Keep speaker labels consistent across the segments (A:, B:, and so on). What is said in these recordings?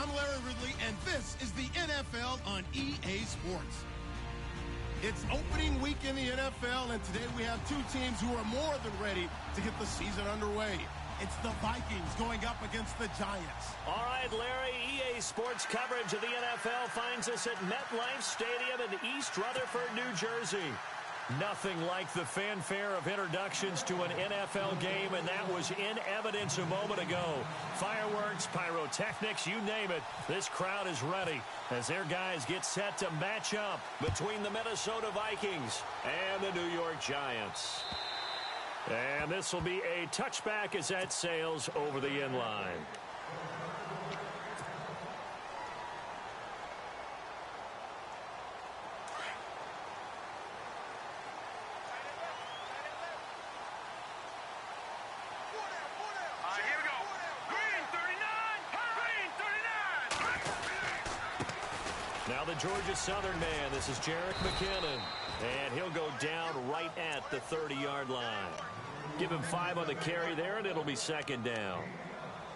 A: I'm Larry Ridley, and this is the NFL on EA Sports. It's opening week in the NFL, and today we have two teams who are more than ready to get the season underway. It's the Vikings going up against the Giants.
B: All right, Larry, EA Sports coverage of the NFL finds us at MetLife Stadium in East Rutherford, New Jersey. Nothing like the fanfare of introductions to an NFL game, and that was in evidence a moment ago. Fireworks, pyrotechnics, you name it. This crowd is ready as their guys get set to match up between the Minnesota Vikings and the New York Giants. And this will be a touchback as that sails over the end line. Now the Georgia Southern man, this is Jerick McKinnon, and he'll go down right at the 30-yard line. Give him 5 on the carry there, and it'll be second down.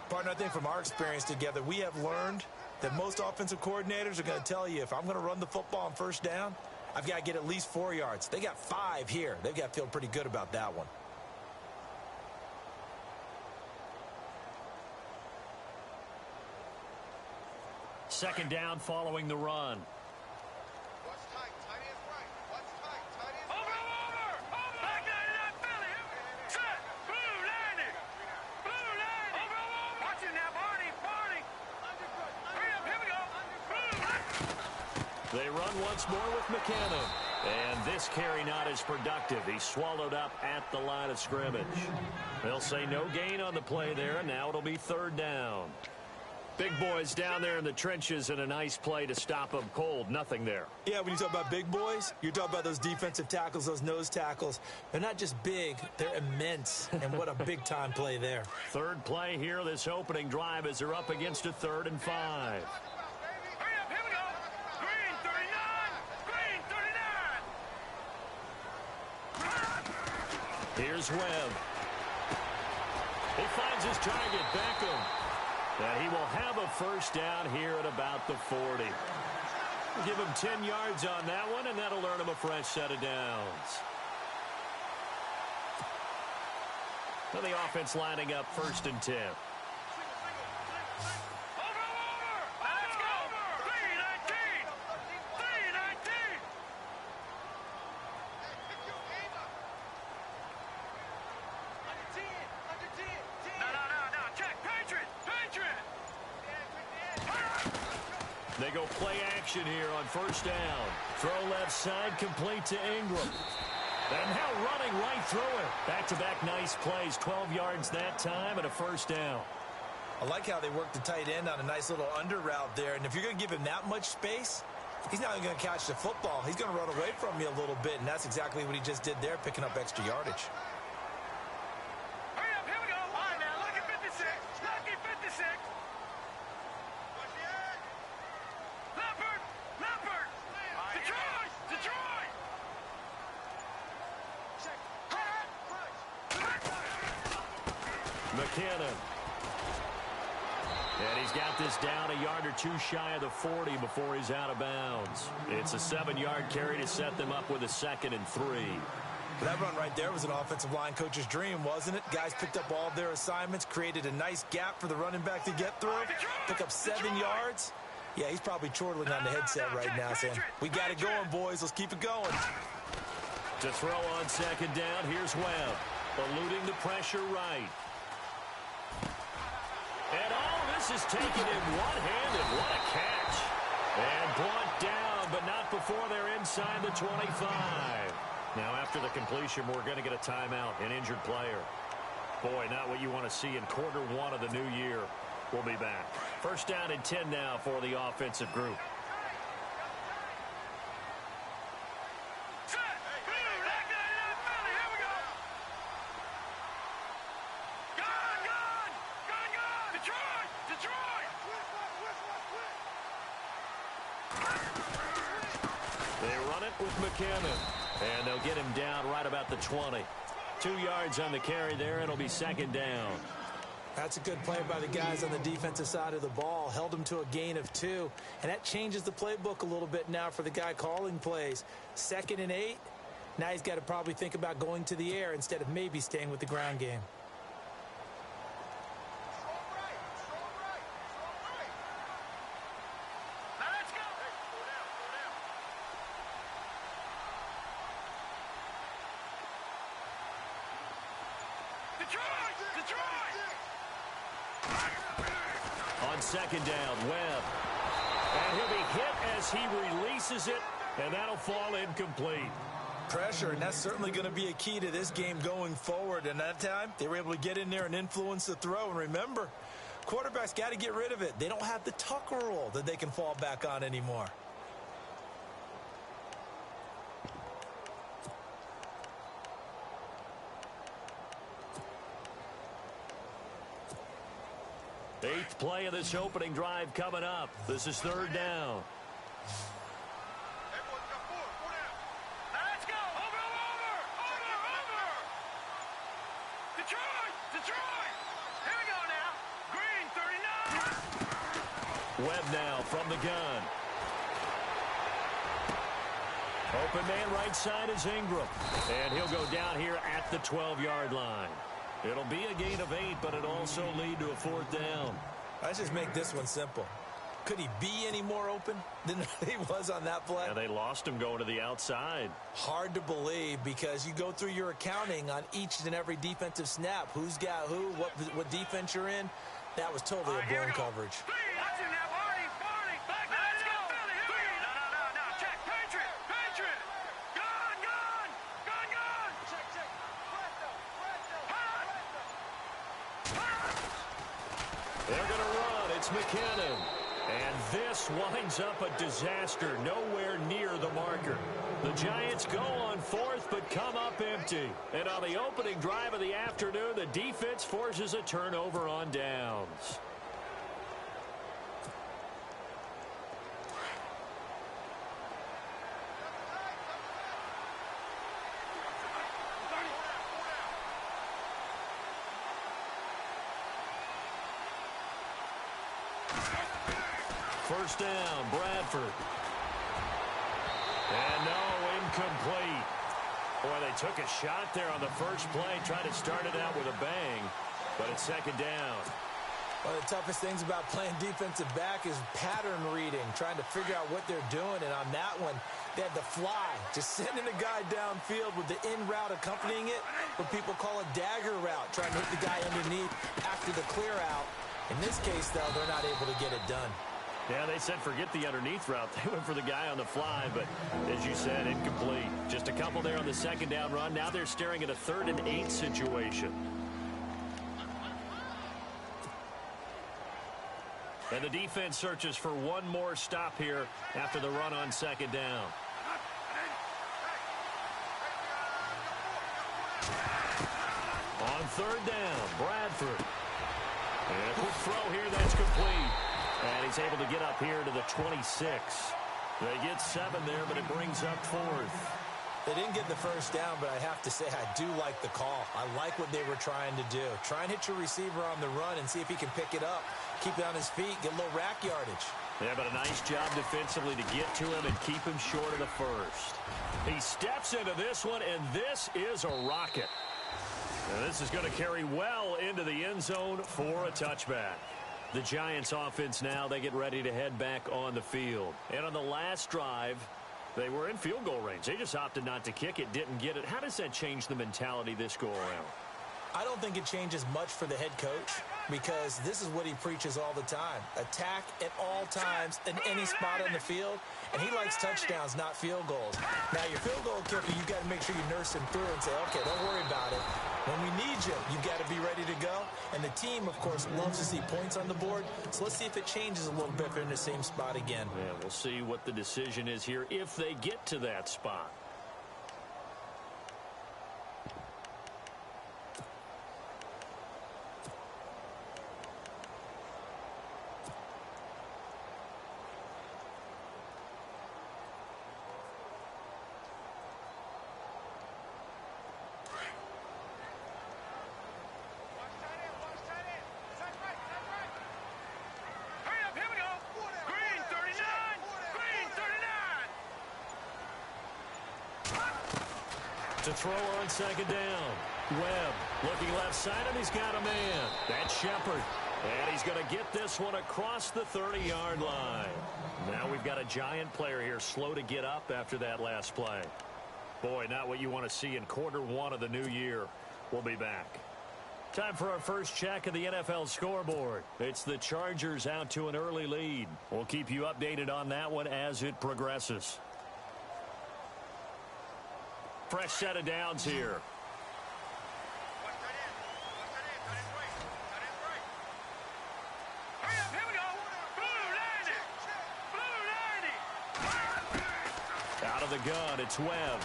C: Partner, I think from our experience together, we have learned that most offensive coordinators are going to tell you, if I'm going to run the football on first down, I've got to get at least 4 yards. They got 5 here. They've got to feel pretty good about that one.
B: Second down following the run.
D: What's tight? Tight is right. What's tight? Tight is
E: over,
D: right.
E: Over! Back line of that Philly. Set! Blue landing! Blue landing! Over! Watch it now, Barney! Barney! Hurry up, here we go!
B: They run once more with McKinnon. And this carry not as productive. He's swallowed up at the line of scrimmage. They'll say no gain on the play there, and now it'll be third down. Big boys down there in the trenches, and a nice play to stop them cold. Nothing there.
C: Yeah, when you talk about big boys, you're talking about those defensive tackles, those nose tackles. They're not just big, they're immense. And what a big-time play there.
B: Third play here, this opening drive, as they're up against a 3rd and 5.
E: Hurry up, here we go! Green 39! Green 39!
B: Here's Webb. He finds his target, Beckham. And he will have a first down here at about the 40. We'll give him 10 yards on that one, and that'll earn him a fresh set of downs. So the offense lining up 1st and 10. They go play action here on first down. Throw left side, complete to Ingram. And now running right through it. Back-to-back nice plays, 12 yards that time and a first down.
C: I like how they work the tight end on a nice little under route there. And if you're going to give him that much space, he's not going to catch the football. He's going to run away from you a little bit, and that's exactly what he just did there, picking up extra yardage.
E: Hurry up, here we go. All right, now, look at 56. Lucky 56. Leopard! Detroit! Detroit!
B: McKinnon. And he's got this down a yard or two shy of the 40 before he's out of bounds. It's a 7-yard carry to set them up with a 2nd and 3.
C: That run right there was an offensive line coach's dream, wasn't it? Guys picked up all of their assignments, created a nice gap for the running back to get through, pick up 7 yards. Yeah, he's probably chortling on the headset right now saying, we got it going, boys. Let's keep it going.
B: To throw on second down, here's Webb. Eluding the pressure right. And all this is taken in one-handed. What a catch. And brought down, but not before they're inside the 25. Now, after the completion, we're going to get a timeout, an injured player. Boy, not what you want to see in quarter 1 of the new year. We'll be back. First down and 10 now for the offensive group. With McKinnon, and they'll get him down right about the 20. 2 yards on the carry there. It'll be second down.
C: That's a good play by the guys on the defensive side of the ball. Held them to a gain of 2. And that changes the playbook a little bit now for the guy calling plays. 2nd and 8. Now he's got to probably think about going to the air instead of maybe staying with the ground game.
E: Now let's go. Hey, slow down, slow down. Detroit! Detroit!
B: On 2nd down, Webb. And he'll be hit as he releases it, and that'll fall incomplete.
C: Pressure, and that's certainly going to be a key to this game going forward. And that time, they were able to get in there and influence the throw. And remember, quarterbacks got to get rid of it. They don't have the tucker roll that they can fall back on anymore.
B: Eighth play of this opening drive coming up. This is 3rd down.
E: Everyone's got 4 down. Now let's go. Over. Detroit! Detroit! Here we go now. Green, 39.
B: Webb now from the gun. Open man right side is Ingram. And he'll go down here at the 12-yard line. It'll be a gain of 8, but it'll also lead to a 4th down.
C: Let's just make this one simple. Could he be any more open than he was on that play?
B: Yeah, they lost him going to the outside.
C: Hard to believe because you go through your accounting on each and every defensive snap. Who's got who, what defense you're in. That was totally a blown coverage.
E: Watch him now, Barney. Back now, let's go. No. Check. Patriot. Gun. Check.
B: They're going to run. It's McKinnon. And this winds up a disaster. Nowhere near the marker. The Giants go on 4th, but come up empty. And on the opening drive of the afternoon, the defense forces a turnover on downs. First down, Bradford. And no, incomplete. Boy, they took a shot there on the first play, trying to start it out with a bang, but it's 2nd down.
C: One of the toughest things about playing defensive back is pattern reading, trying to figure out what they're doing. And on that one, they had the fly, just sending a guy downfield with the in route accompanying it, what people call a dagger route, trying to hit the guy underneath after the clear out. In this case, though, they're not able to get it done.
B: Yeah, they said forget the underneath route. They went for the guy on the fly, but as you said, incomplete. Just a couple there on the 2nd down run. Now they're staring at a 3rd and 8 situation. And the defense searches for one more stop here after the run on 2nd down. On 3rd down, Bradford. And a quick throw here, that's complete. And he's able to get up here to the 26. They get 7 there, but it brings up 4th.
C: They didn't get the first down, but I have to say I do like the call. I like what they were trying to do. Try and hit your receiver on the run and see if he can pick it up. Keep it on his feet, get a little rack yardage.
B: Yeah, but a nice job defensively to get to him and keep him short of the first. He steps into this one, and this is a rocket. And this is going to carry well into the end zone for a touchback. The Giants offense now, they get ready to head back on the field. And on the last drive, they were in field goal range. They just opted not to kick it, didn't get it. How does that change the mentality this go around?
C: I don't think it changes much for the head coach because this is what he preaches all the time. Attack at all times in any spot on the field, and he likes touchdowns, not field goals. Now, your field goal kicker, you've got to make sure you nurse him through and say, okay, don't worry about it. When we need you, you've got to be ready to go. And the team, of course, loves to see points on the board. So let's see if it changes a little bit if they're in the same spot again.
B: Yeah, we'll see what the decision is here if they get to that spot. To throw on second down. Webb looking left side, and he's got a man. That's Shepard. And he's going to get this one across the 30-yard line. Now we've got a giant player here slow to get up after that last play. Boy, not what you want to see in quarter one of the new year. We'll be back. Time for our first check of the NFL scoreboard. It's the Chargers out to an early lead. We'll keep you updated on that one as it progresses. Fresh set of downs here. Out of the gun, it's Webb.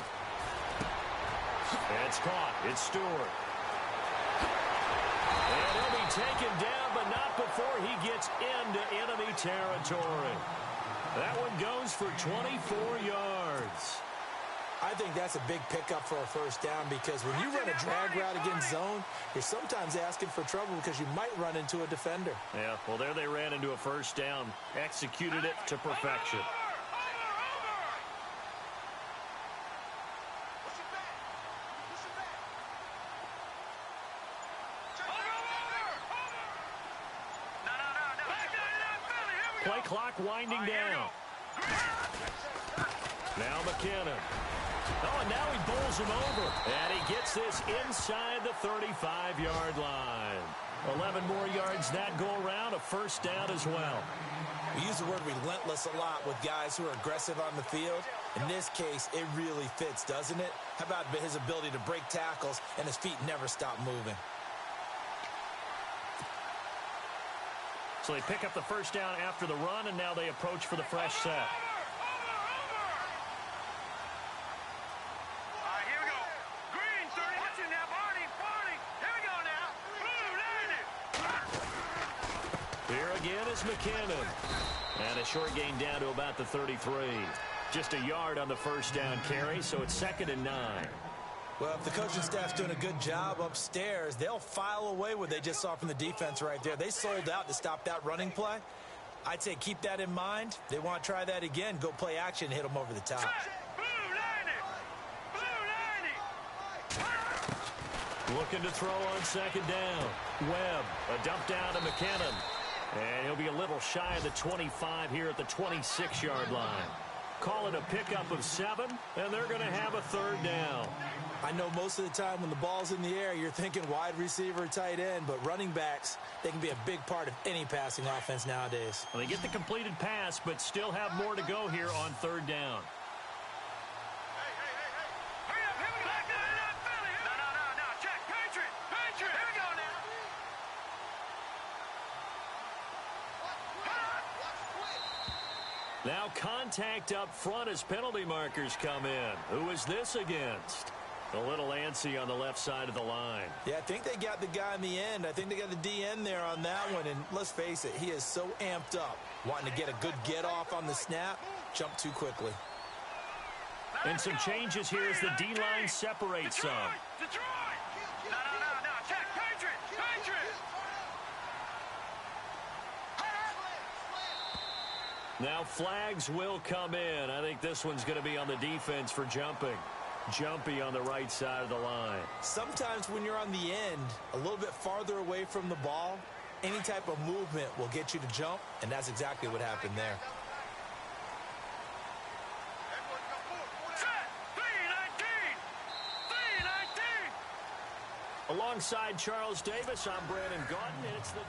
B: It's caught. It's Stewart. And he'll be taken down, but not before he gets into enemy territory. That one goes for 24 yards.
C: I think that's a big pickup for a first down because when you run a drag route against zone, you're sometimes asking for trouble because you might run into a defender.
B: Yeah, well, there they ran into a first down, executed it to perfection. Play clock winding down. Now McKinnon. Oh, and now he bowls him over. And he gets this inside the 35-yard line. 11 more yards that go around, a first down as well.
C: We use the word relentless a lot with guys who are aggressive on the field. In this case, it really fits, doesn't it? How about his ability to break tackles and his feet never stop moving?
B: So they pick up the first down after the run, and now they approach for the fresh set. McKinnon. And a short gain down to about the 33. Just a yard on the first down carry, so it's 2nd and 9.
C: Well, if the coaching staff's doing a good job upstairs, they'll file away what they just saw from the defense right there. They sold out to stop that running play. I'd say keep that in mind. They want to try that again. Go play action and hit them over the top.
B: Looking to throw on second down. Webb, a dump down to McKinnon. And he'll be a little shy of the 25 here at the 26-yard line. Call it a pickup of 7, and they're going to have a third down.
C: I know most of the time when the ball's in the air, you're thinking wide receiver, tight end, but running backs, they can be a big part of any passing offense nowadays.
B: Well, they get the completed pass, but still have more to go here on third down. Now contact up front as penalty markers come in. Who is this against? A little antsy on the left side of the line.
C: Yeah, I think they got the guy in the end. I think they got the DN there on that one. And let's face it, he is so amped up, wanting to get a good get off on the snap, jump too quickly.
B: And some changes here as the D-line separates some. Now flags will come in. I think this one's going to be on the defense for jumping. Jumpy on the right side of the line.
C: Sometimes when you're on the end, a little bit farther away from the ball, any type of movement will get you to jump, and that's exactly what happened there.
B: Alongside Charles Davis, I'm Brandon Gaudin, and it's the...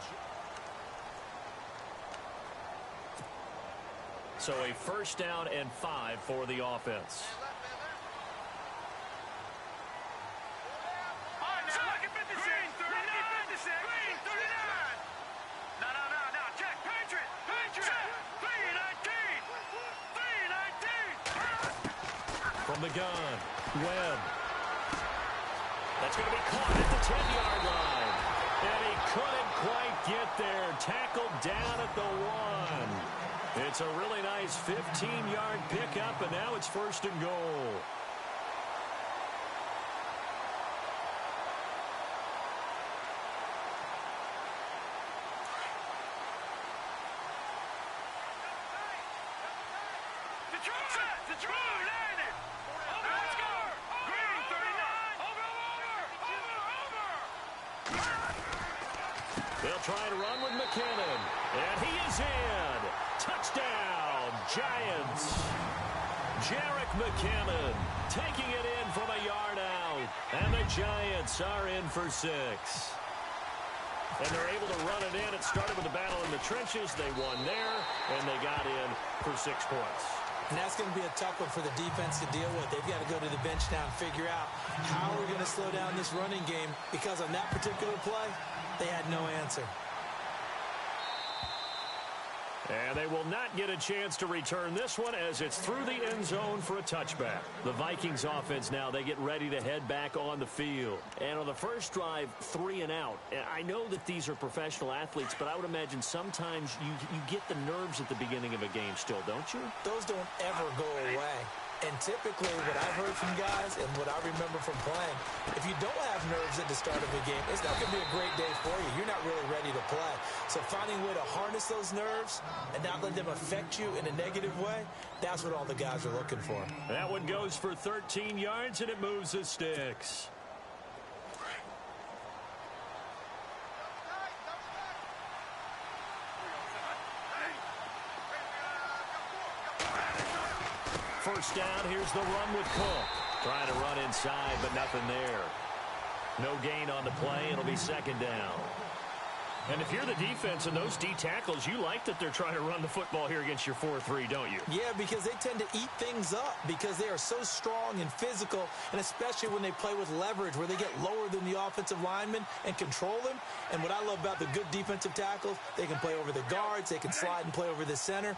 B: So a first down and 5 for the offense. From the gun, Webb. That's going to be caught at the 10-yard line. And he couldn't quite get there. Tackled down at the 1. It's a really nice 15-yard pickup, and now it's 1st and goal. They'll try to run with McKinnon. And he is in. Touchdown, Giants. Jerick McKinnon taking it in from a yard out. And the Giants are in for 6. And they're able to run it in. It started with a battle in the trenches. They won there, and they got in for 6 points.
C: And that's going to be a tough one for the defense to deal with. They've got to go to the bench now and figure out how we're going to slow down this running game, because on that particular play, they had no answer.
B: And they will not get a chance to return this one as it's through the end zone for a touchback. The Vikings offense now, they get ready to head back on the field. And on the first drive, 3 and out. I know that these are professional athletes, but I would imagine sometimes you get the nerves at the beginning of a game still, don't you?
C: Those don't ever go away. And typically what I've heard from guys and what I remember from playing, if you don't have nerves at the start of a game, it's not going to be a great day for you. You're not really ready to play. So finding a way to harness those nerves and not let them affect you in a negative way, that's what all the guys are looking for.
B: That one goes for 13 yards, and it moves the sticks. First down, here's the run with Cook. Trying to run inside, but nothing there. No gain on the play. It'll be second down. And if you're the defense and those D tackles, you like that they're trying to run the football here against your 4-3, don't you?
C: Yeah, because they tend to eat things up because they are so strong and physical, and especially when they play with leverage where they get lower than the offensive linemen and control them. And what I love about the good defensive tackles, they can play over the guards, they can slide and play over the center.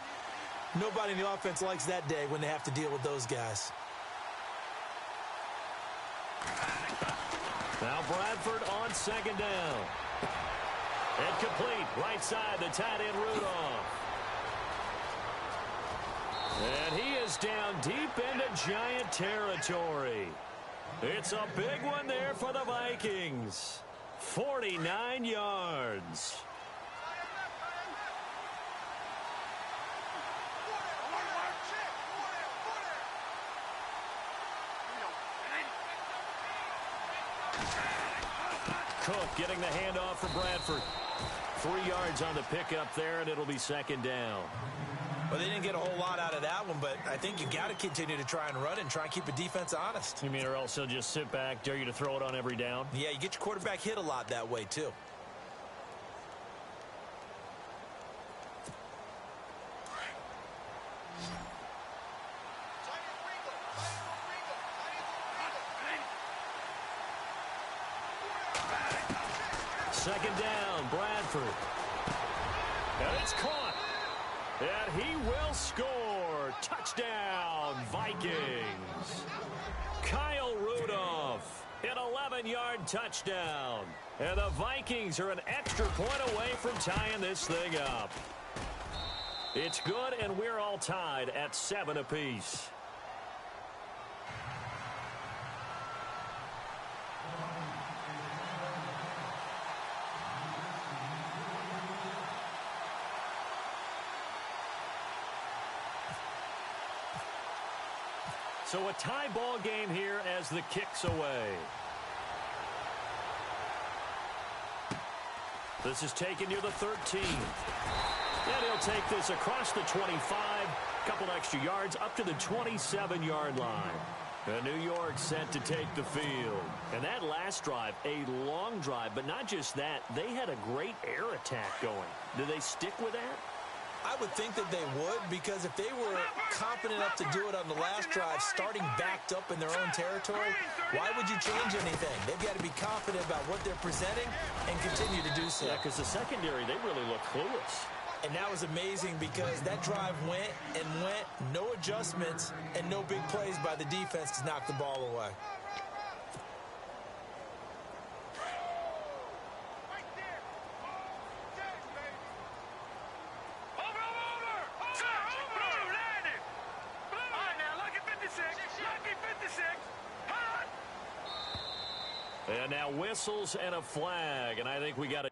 C: Nobody in the offense likes that day when they have to deal with those guys.
B: Now Bradford on second down. And complete. Right side, the tight end Rudolph. And he is down deep into Giant territory. It's a big one there for the Vikings. 49 yards. Cook getting the handoff for Bradford. 3 yards on the pickup there, and it'll be second down.
C: Well, they didn't get a whole lot out of that one, but I think you got to continue to try and run and try and keep the defense honest.
B: You mean or else they'll just sit back, dare you to throw it on every down?
C: Yeah, you get your quarterback hit a lot that way, too.
B: Second down, Bradford. And it's caught. And he will score. Touchdown, Vikings. Kyle Rudolph, an 11-yard touchdown. And the Vikings are an extra point away from tying this thing up. It's good, and we're all tied at 7 apiece. So a tie ball game here as the kick's away. This is taken near the 13. And he'll take this across the 25. Couple extra yards up to the 27-yard line. And New York set to take the field. And that last drive, a long drive, but not just that. They had a great air attack going. Do they stick with that?
C: I would think that they would, because if they were confident enough to do it on the last drive, starting backed up in their own territory, why would you change anything? They've got to be confident about what they're presenting and continue to do so.
B: Yeah, because the secondary, they really look clueless.
C: And that was amazing because that drive went and went, no adjustments, and no big plays by the defense to knock the ball away.
B: And now whistles and a flag, and I think we got to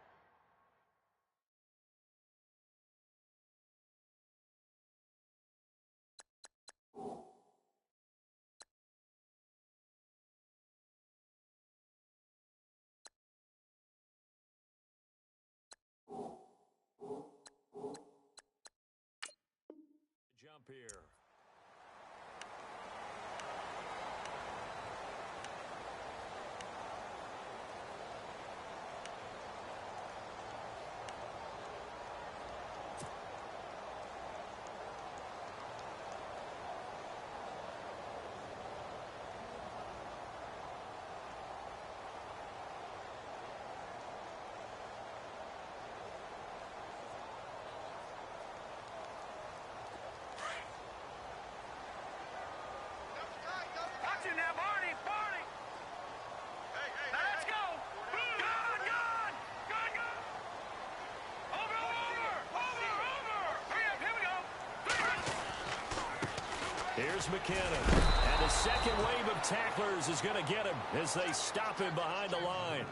B: is McKinnon. And the second wave of tacklers is going to get him as they stop him behind the line.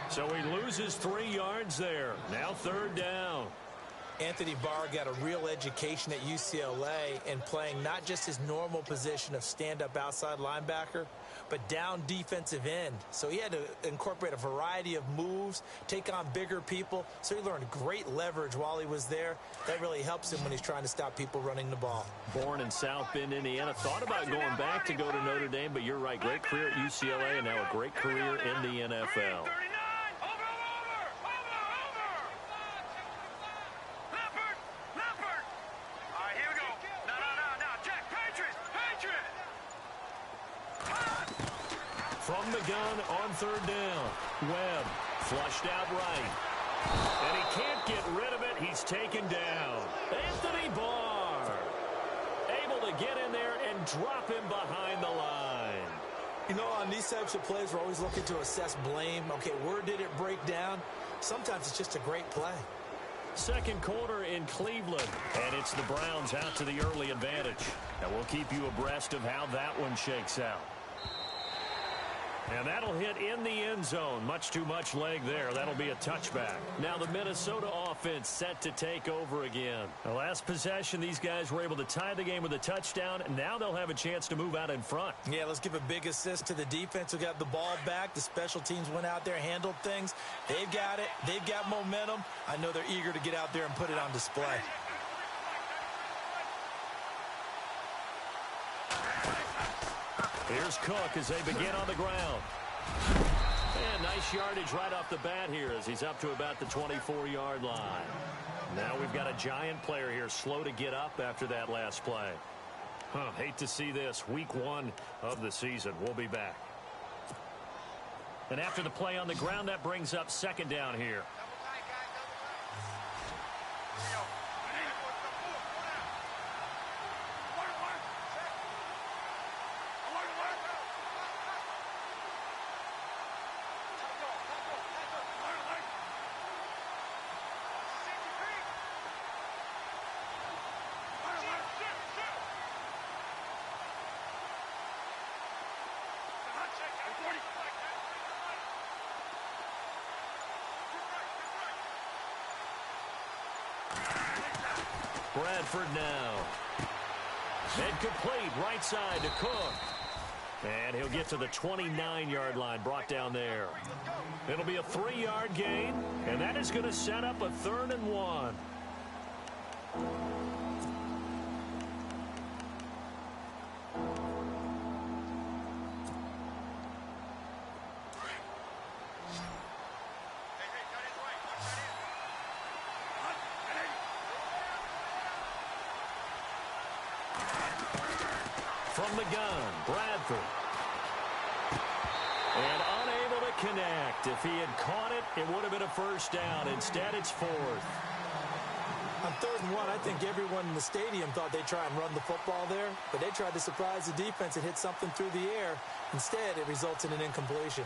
B: So he loses 3 yards there. Now 3rd down.
C: Anthony Barr got a real education at UCLA in playing not just his normal position of stand-up outside linebacker, but down defensive end. So he had to incorporate a variety of moves, take on bigger people. So he learned great leverage while he was there. That really helps him when he's trying to stop people running the ball.
B: Born in South Bend, Indiana. Thought about going back to go to Notre Dame, but you're right. Great career at UCLA and now a great career in the NFL. From the gun on 3rd down. Webb flushed out right. And he can't get rid of it. He's taken down. Anthony Barr able to get in there and drop him behind the line.
C: You know, on these types of plays, we're always looking to assess blame. Okay, where did it break down? Sometimes it's just a great play.
B: Second quarter in Cleveland. And it's the Browns out to the early advantage. And we'll keep you abreast of how that one shakes out. And that'll hit in the end zone. Much too much leg there. That'll be a touchback. Now the Minnesota offense set to take over again. The last possession, these guys were able to tie the game with a touchdown, and now they'll have a chance to move out in front.
C: Yeah, let's give a big assist to the defense who got the ball back. The special teams went out there, handled things. They've got it. They've got momentum. I know they're eager to get out there and put it on display.
B: Here's Cook as they begin on the ground. And nice yardage right off the bat here as he's up to about the 24-yard line. Now we've got a giant player here slow to get up after that last play. Hate to see this. Week 1 of the season. We'll be back. And after the play on the ground, that brings up 2nd down here. Bradford now. And complete right side to Cook. And he'll get to the 29-yard line, brought down there. It'll be a 3-yard gain, and that is going to set up a 3rd and 1. From the gun, Bradford. And unable to connect. If he had caught it, it would have been a 1st down. Instead, it's 4th.
C: On 3rd and 1, I think everyone in the stadium thought they'd try and run the football there, but they tried to surprise the defense and hit something through the air. Instead, it results in an incompletion.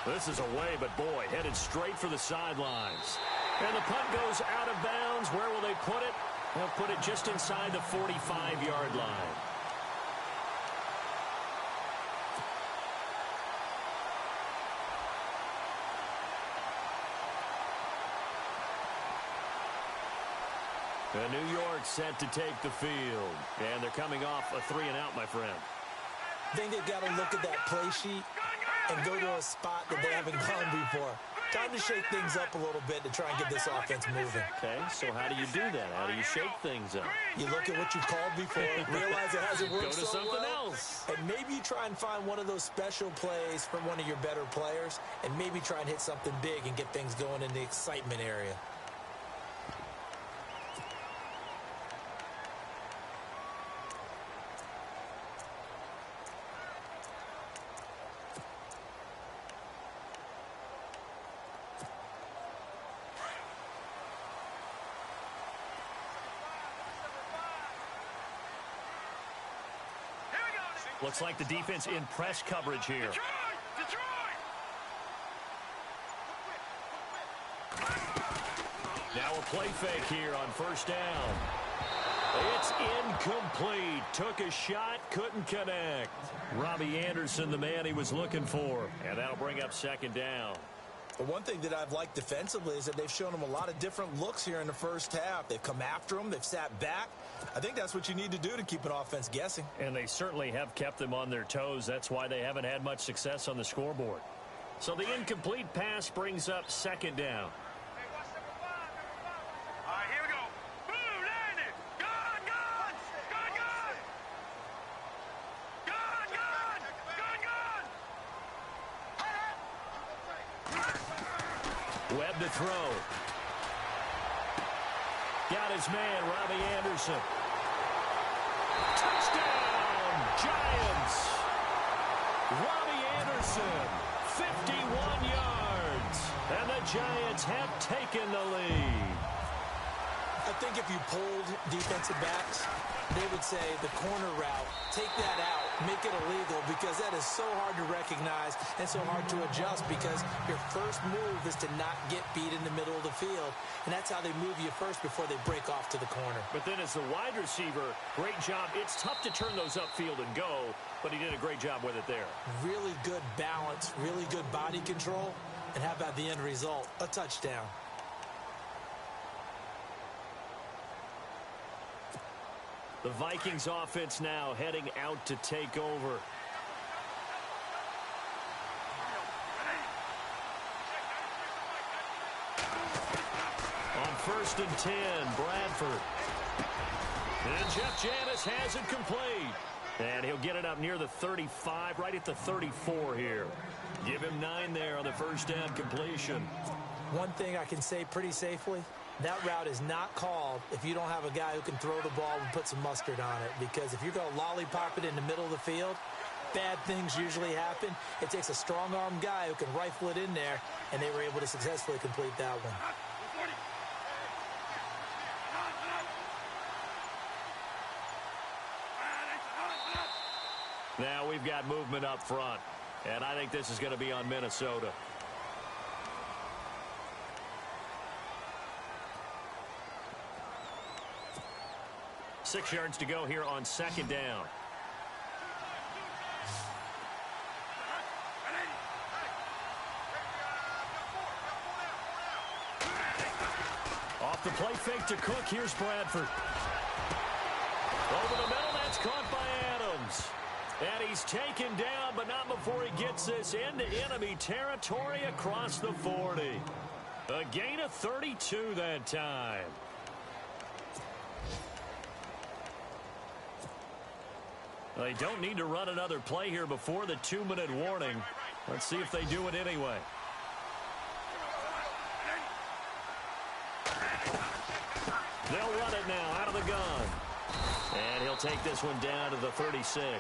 B: This is away, but boy, headed straight for the sidelines. And the punt goes out of bounds. Where will they put it? They'll put it just inside the 45-yard line. And New York set to take the field. And they're coming off a 3-and-out, my friend.
C: I think they've got to look at that play sheet and go to a spot that they haven't gone before. Time to shake things up a little bit to try and get this offense moving.
B: Okay, so how do you do that? How do you shake things up?
C: You look at what you called before, realize it hasn't worked
B: Go to
C: so
B: something
C: well,
B: else.
C: and maybe you try and find one of those special plays from one of your better players, and maybe try and hit something big and get things going in the excitement area.
B: Looks like the defense in press coverage here.
E: Detroit!
B: Now a play fake here on first down. It's incomplete. Took a shot, couldn't connect. Robbie Anderson, the man he was looking for. And that'll bring up second down.
C: The one thing that I've liked defensively is that they've shown him a lot of different looks here in the first half. They've come after him. They've sat back. I think that's what you need to do to keep an offense guessing.
B: And they certainly have kept them on their toes. That's why they haven't had much success on the scoreboard. So the incomplete pass brings up second down.
E: Hey, watch number 5, number 5. All right, here we go. Boom, landing. Gun, gun. Gun, gun. Gun, gun. Gun, gun.
B: Webb to throw. Got his man, Robbie Anderson. Touchdown, Giants. Robbie Anderson, 51 yards. And the Giants have taken the lead.
C: I think if you polled defensive backs, they would say the corner route, take that out, make it illegal, because that is so hard to recognize and so hard to adjust, because your first move is to not get beat in the middle of the field, and that's how they move you first before they break off to the corner.
B: But then as the wide receiver, great job. It's tough to turn those upfield and go, but he did a great job with it there.
C: Really good balance, really good body control, and how about the end result? A touchdown.
B: The Vikings offense now heading out to take over. On 1st and 10, Bradford. And Jeff Janis has it complete. And he'll get it up near the 35, right at the 34 here. Give him 9 there on the first down completion.
C: One thing I can say pretty safely, that route is not called if you don't have a guy who can throw the ball and put some mustard on it. Because if you're going to lollipop it in the middle of the field, bad things usually happen. It takes a strong-arm guy who can rifle it in there, and they were able to successfully complete that one.
B: Now we've got movement up front, and I think this is going to be on Minnesota. Six yards to go here on second down. Off the play fake to Cook. Here's Bradford. Over the middle, that's caught by Adams. And he's taken down, but not before he gets this into enemy territory across the 40. A gain of 32 that time. They don't need to run another play here before the 2-minute warning. Let's see if they do it anyway. They'll run it now out of the gun. And he'll take this one down to the 36.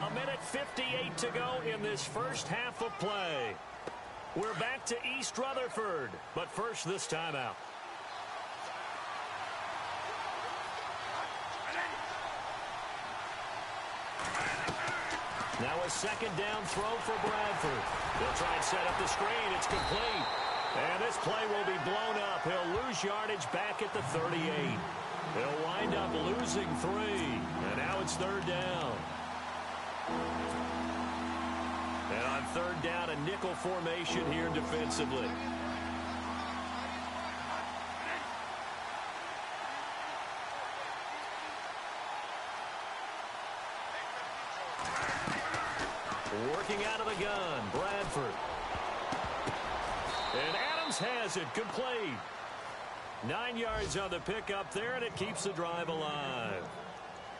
B: A minute 58 to go in this first half of play. We're back to East Rutherford, but first this timeout. Now a second down throw for Bradford. They'll try and set up the screen. It's complete. And this play will be blown up. He'll lose yardage back at the 38. He'll wind up losing 3. And now it's third down. And on third down, a nickel formation here defensively. Working out of the gun, Bradford. And Adams has it, complete. 9 yards on the pickup there, and it keeps the drive alive.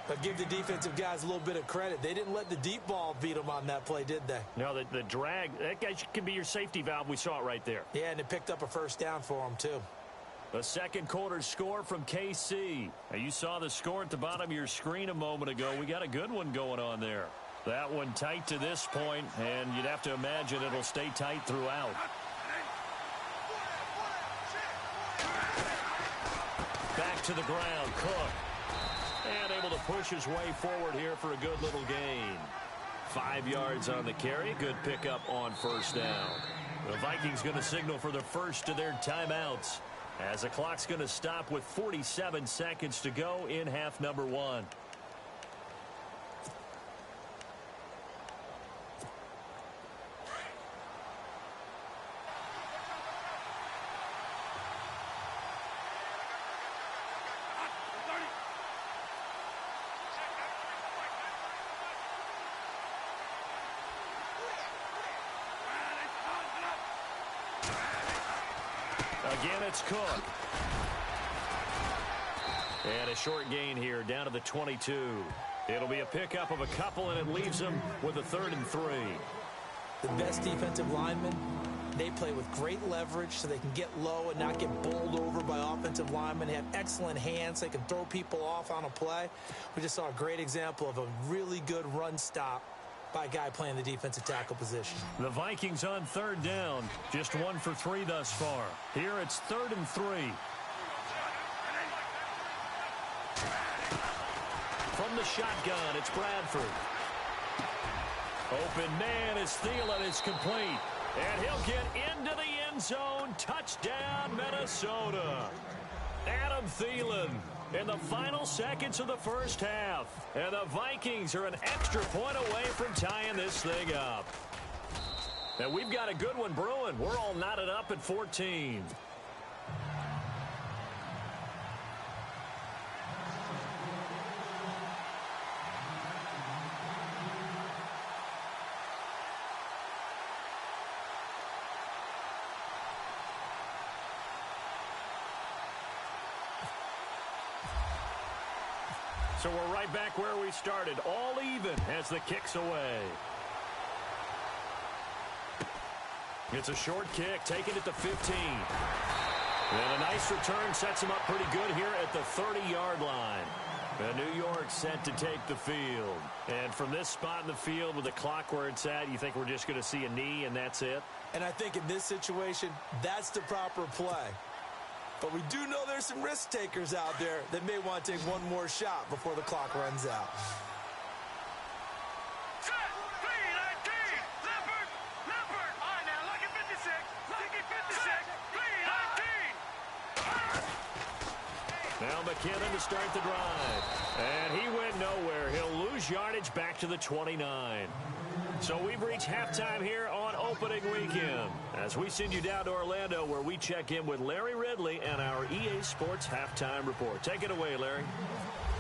C: But give the defensive guys a little bit of credit. They didn't let the deep ball beat them on that play, did they?
B: No, the drag, that guy can be your safety valve. We saw it right there.
C: Yeah, and it picked up a first down for them, too.
B: The second quarter score from KC. Now, you saw the score at the bottom of your screen a moment ago. We got a good one going on there. That one tight to this point, and you'd have to imagine it'll stay tight throughout. Back to the ground, Cook. And able to push his way forward here for a good little gain. 5 yards on the carry. Good pickup on first down. The Vikings going to signal for the first of their timeouts as the clock's going to stop with 47 seconds to go in half number 1. Again, it's Cook. And a short gain here down to the 22. It'll be a pickup of a couple, and it leaves them with a 3rd and 3.
C: The best defensive linemen, they play with great leverage so they can get low and not get bowled over by offensive linemen. They have excellent hands. They can throw people off on a play. We just saw a great example of a really good run stop by a guy playing the defensive tackle position.
B: The Vikings on 3rd down. Just 1 for 3 thus far. Here it's 3rd and 3. From the shotgun, it's Bradford. Open man is Thielen. It's complete. And he'll get into the end zone. Touchdown, Minnesota. Adam Thielen in the final seconds of the first half. And the Vikings are an extra point away from tying this thing up. And we've got a good one brewing. We're all knotted up at 14. So we're right back where we started, all even as the kick's away. It's a short kick, taking it to 15. And a nice return sets him up pretty good here at the 30-yard line. And New York set to take the field. And from this spot in the field with the clock where it's at, you think we're just going to see a knee and that's it?
C: And I think in this situation, that's the proper play. But we do know there's some risk takers out there that may want to take one more shot before the clock runs out.
E: Set, clean, 19, Leopard, Leopard. All right, now, look at 56, look at 56, clean, 19.
B: Now McKinnon to start the drive. And he went nowhere. He'll lose yardage back to the 29. So we've reached halftime here on opening weekend as we send you down to Orlando where we check in with Larry Ridley and our EA Sports halftime report. Take it away, Larry.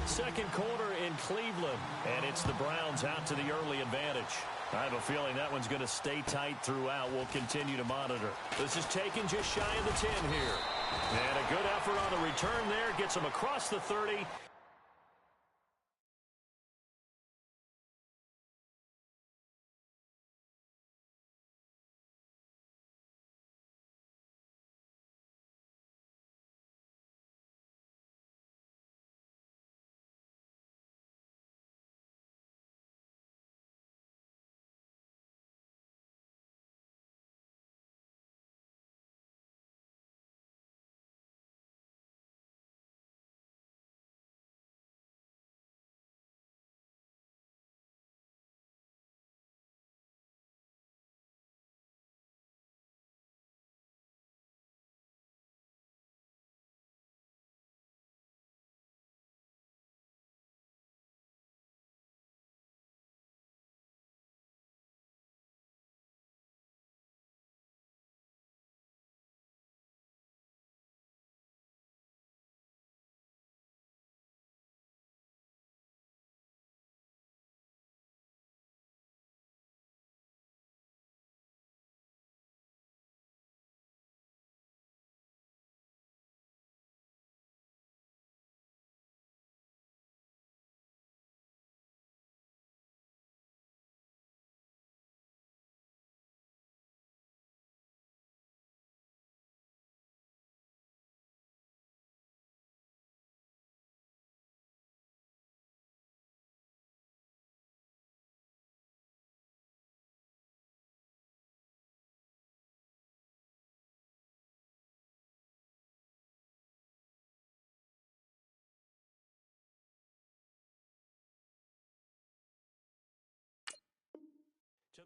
B: Second quarter in Cleveland, and it's the Browns out to the early advantage. I have a feeling that one's going to stay tight throughout. We'll continue to monitor. This is taken just shy of the 10 here. And a good effort on the return there. Gets them across the 30.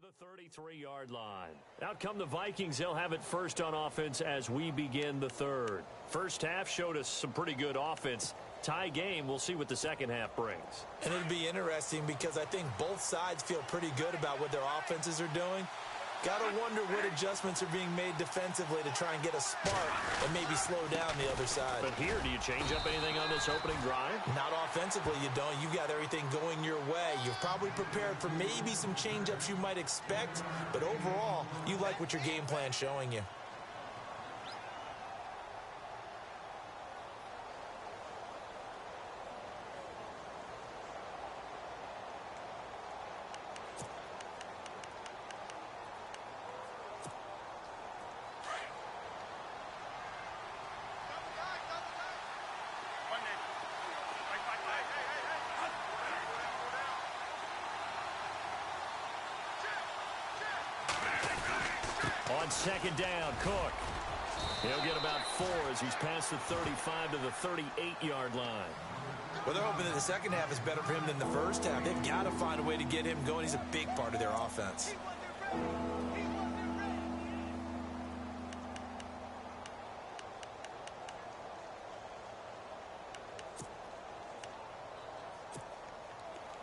B: the 33-yard line. Out come the Vikings. They'll have it first on offense as we begin the third. First half showed us some pretty good offense. Tie game. We'll see what the second half brings.
C: And it'll be interesting because I think both sides feel pretty good about what their offenses are doing. Got to wonder what adjustments are being made defensively to try and get a spark and maybe slow down the other side.
B: But here, do you change up anything on this opening drive?
C: Not offensively, you don't. You got everything going your way. You've probably prepared for maybe some change-ups you might expect, but overall, you like what your game plan's showing you.
B: On second down, Cook. He'll get about 4 as he's past the 35 to the 38-yard line.
C: Well, they're hoping that the second half is better for him than the first half. They've got to find a way to get him going. He's a big part of their offense.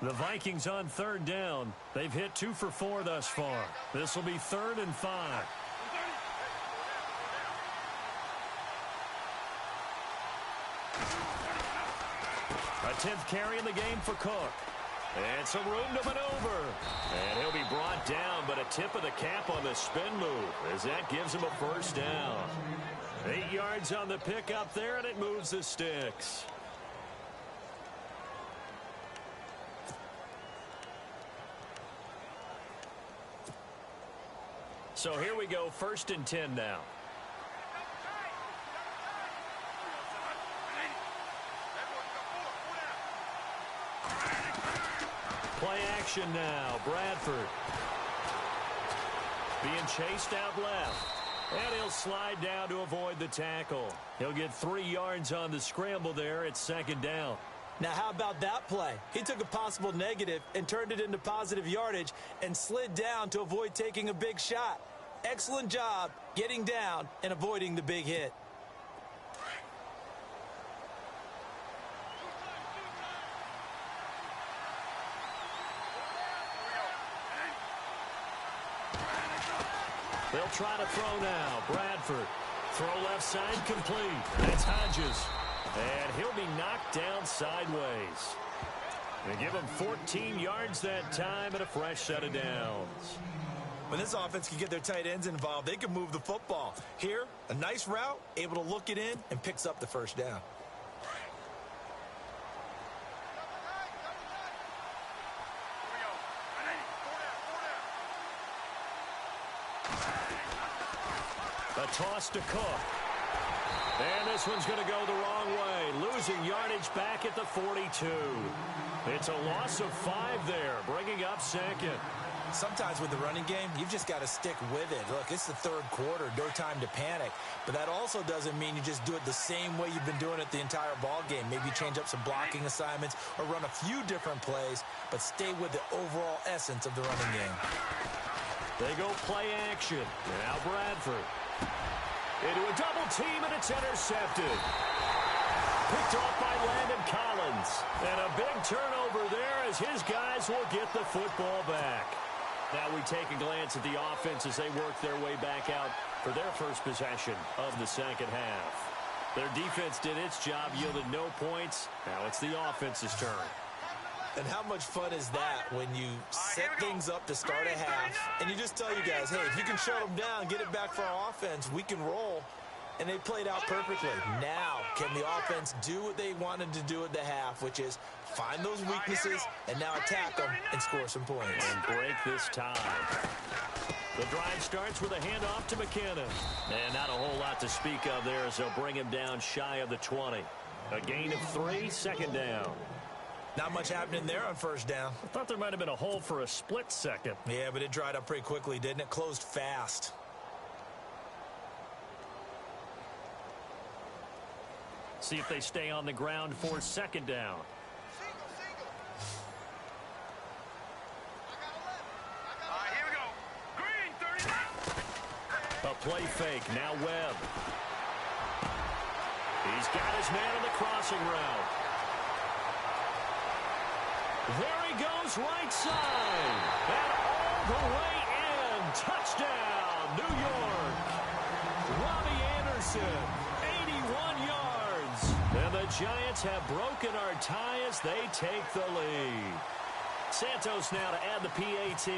B: The Vikings on third down. They've hit 2 for 4 thus far. This will be 3rd and 5. A 10th carry in the game for Cook. And some room to maneuver. And he'll be brought down, but a tip of the cap on the spin move as that gives him a first down. 8 yards on the pickup there, and it moves the sticks. So here we go, 1st and 10 now. Play action now, Bradford. Being chased out left. And he'll slide down to avoid the tackle. He'll get 3 yards on the scramble there at 2nd down.
C: Now, how about that play? He took a possible negative and turned it into positive yardage and slid down to avoid taking a big shot. Excellent job getting down and avoiding the big hit.
B: They'll try to throw now. Bradford. Throw left side complete. That's Hodges. And he'll be knocked down sideways. They give him 14 yards that time and a fresh set of downs.
C: When this offense can get their tight ends involved, they can move the football. Here, a nice route, able to look it in, and picks up the first down.
B: A toss to Cook. And this one's going to go the wrong way. Losing yardage back at the 42. It's a loss of 5 there, bringing up 2nd.
C: Sometimes with the running game, you've just got to stick with it. Look, it's the 3rd quarter, no time to panic. But that also doesn't mean you just do it the same way you've been doing it the entire ball game. Maybe change up some blocking assignments or run a few different plays, but stay with the overall essence of the running game.
B: They go play action. Now Bradford. Into a double team, and it's intercepted. Picked off by Landon Collins. And a big turnover there as his guys will get the football back. Now we take a glance at the offense as they work their way back out for their first possession of the second half. Their defense did its job, yielded no points. Now it's the offense's turn.
C: And how much fun is that when you set things up to start a half and you just tell you guys, hey, if you can shut them down, get it back for our offense, we can roll. And they played out perfectly. Now, can the offense do what they wanted to do at the half, which is find those weaknesses and now attack them and score some points.
B: And break this tie. The drive starts with a handoff to McKenna. And not a whole lot to speak of there as they'll bring him down shy of the 20. A gain of 3, 2nd down.
C: Not much happening there on first down.
B: I thought there might have been a hole for a split second.
C: Yeah, but it dried up pretty quickly, didn't it? Closed fast.
B: See if they stay on the ground for 2nd down.
E: Here we go.
B: play fake. Now Webb. He's got his man on the crossing route. There he goes, right side. And all the way in. Touchdown, New York. Robbie Anderson, 81 yards. And the Giants have broken our tie as they take the lead. Santos now to add the PAT.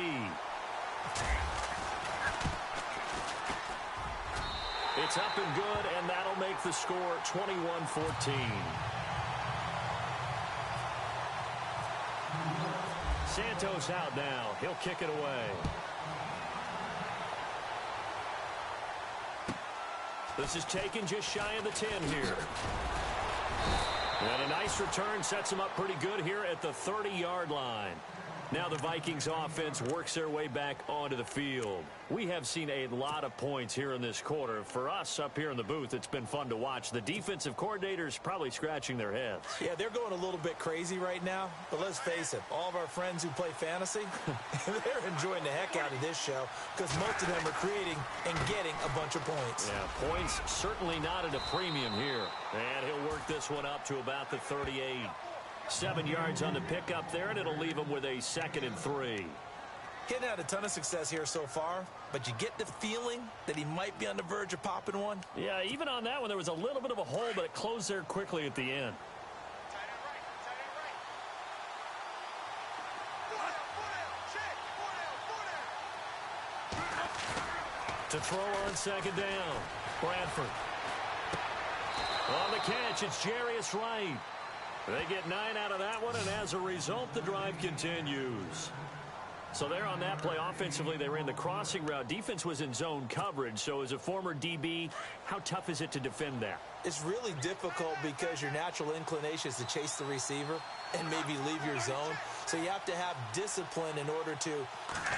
B: It's up and good, and that'll make the score 21-14. Santos out now. He'll kick it away. This is taken just shy of the 10 here. And a nice return sets him up pretty good here at the 30-yard line. Now the Vikings offense works their way back onto the field. We have seen a lot of points here in this quarter. For us up here in the booth, it's been fun to watch. The defensive coordinators probably scratching their heads.
C: Yeah, they're going a little bit crazy right now. But let's face it, all of our friends who play fantasy, they're enjoying the heck out of this show because most of them are creating and getting a bunch of points.
B: Yeah, points certainly not at a premium here. And he'll work this one up to about the 38. 7 yards on the pickup there, and it'll leave him with a 2nd and 3.
C: Getting had a ton of success here so far, but you get the feeling that he might be on the verge of popping one.
B: Yeah, even on that one, there was a little bit of a hole, but it closed there quickly at the end. To throw on 2nd down, Bradford. On the catch, it's Jarius Wright. They get 9 out of that one, and as a result, the drive continues. So there on that play, offensively, they ran the crossing route. Defense was in zone coverage, so as a former DB, how tough is it to defend that?
C: It's really difficult because your natural inclination is to chase the receiver and maybe leave your zone. So you have to have discipline in order to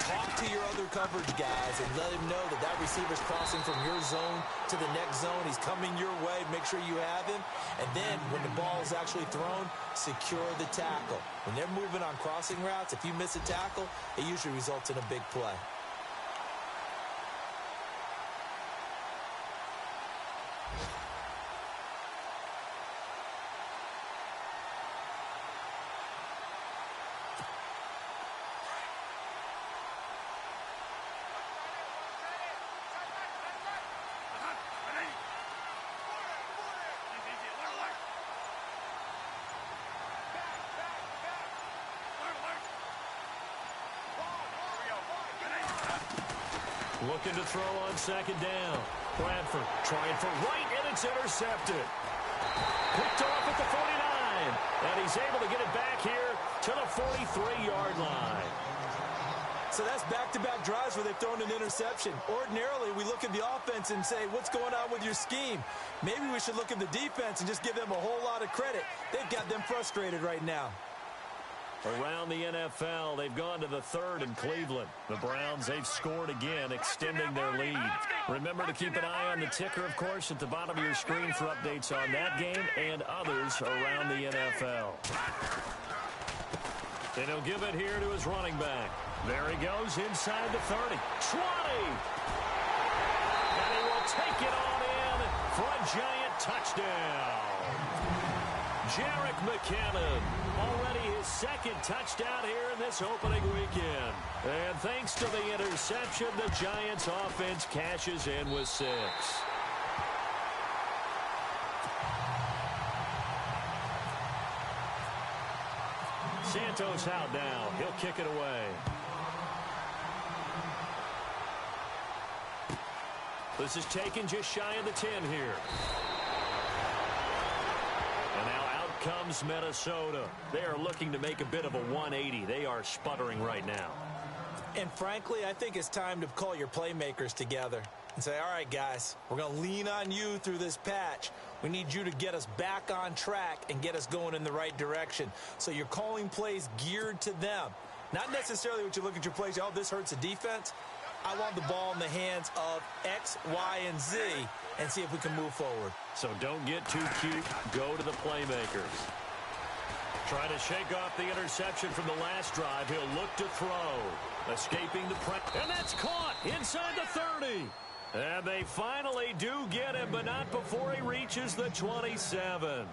C: talk to your other coverage guys and let him know that that receiver's crossing from your zone to the next zone. He's coming your way. Make sure you have him. And then when the ball is actually thrown, secure the tackle. When they're moving on crossing routes, if you miss a tackle, it usually results in a big play.
B: Looking to throw on 2nd down. Bradford trying for Wright, and it's intercepted. Picked off at the 49, and he's able to get it back here to the 43-yard line.
C: So that's back-to-back drives where they've thrown an interception. Ordinarily, we look at the offense and say, what's going on with your scheme? Maybe we should look at the defense and just give them a whole lot of credit. They've got them frustrated right now.
B: Around the NFL, they've gone to the 3rd in Cleveland. The Browns, they've scored again, extending their lead. Remember to keep an eye on the ticker, of course, at the bottom of your screen for updates on that game and others around the NFL. And he'll give it here to his running back. There he goes inside the 30. 20! And he will take it on in for a giant touchdown. Jerick McKinnon, already his 2nd touchdown here in this opening weekend. And thanks to the interception, the Giants offense cashes in with 6. Santos out now. He'll kick it away. This is taken just shy of the 10 here. And now out comes Minnesota. They are looking to make a bit of a 180. They are sputtering right now.
C: And frankly, I think it's time to call your playmakers together and say, all right, guys, we're going to lean on you through this patch. We need you to get us back on track and get us going in the right direction. So you're calling plays geared to them. Not necessarily what you look at your plays, oh, this hurts the defense. I want the ball in the hands of X, Y, and Z and see if we can move forward.
B: So don't get too cute. Go to the playmakers. Trying to shake off the interception from the last drive. He'll look to throw. Escaping the press. And that's caught inside the 30. And they finally do get him, but not before he reaches the 27.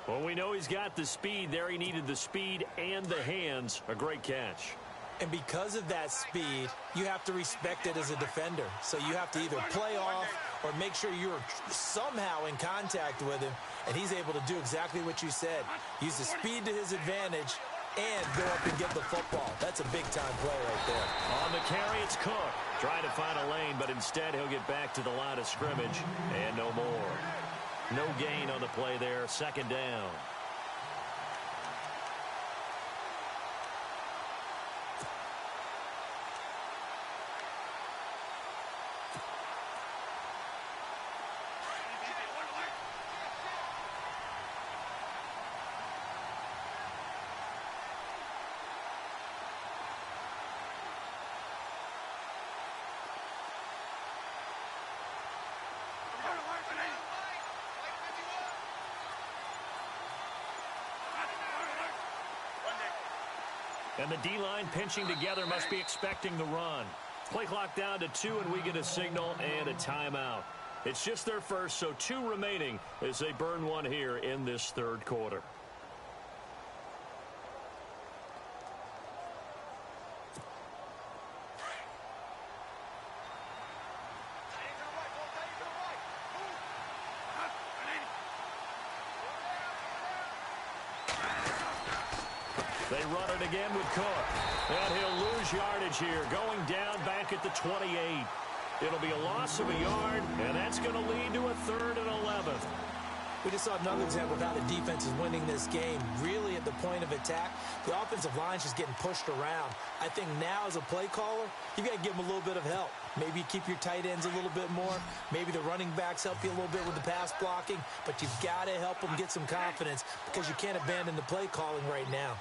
B: Well, we know he's got the speed there. He needed the speed and the hands. A great catch.
C: And because of that speed, you have to respect it as a defender. So you have to either play off or make sure you're somehow in contact with him, and he's able to do exactly what you said. Use the speed to his advantage and go up and get the football. That's a big-time play right there.
B: On the carry, it's Cook. Trying to find a lane, but instead he'll get back to the line of scrimmage, and no more. No gain on the play there, second down. And the D-line pinching together must be expecting the run. Play clock down to 2, and we get a signal and a timeout. It's just their first, so 2 remaining as they burn one here in this third quarter. They run it again with Cook. And he'll lose yardage here, going down back at the 28. It'll be a loss of a yard, and that's going to lead to a 3rd and 11.
C: We just saw another example of how the defense is winning this game. Really at the point of attack, the offensive line's just getting pushed around. I think now as a play caller, you've got to give them a little bit of help. Maybe you keep your tight ends a little bit more. Maybe the running backs help you a little bit with the pass blocking. But you've got to help them get some confidence because you can't abandon the play calling right now.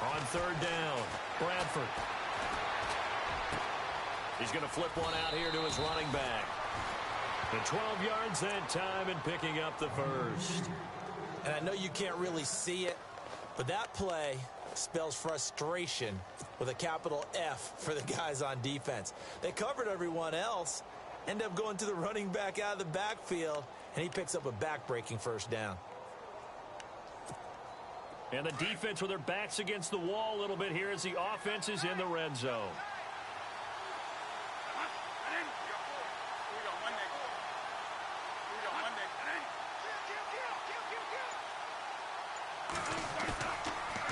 B: On 3rd down, Bradford. He's going to flip one out here to his running back. And 12 yards that time and picking up the first.
C: And I know you can't really see it, but that play spells frustration with a capital F for the guys on defense. They covered everyone else, end up going to the running back out of the backfield, and he picks up a back-breaking first down.
B: And the defense with their backs against the wall a little bit here as the offense is in the red zone.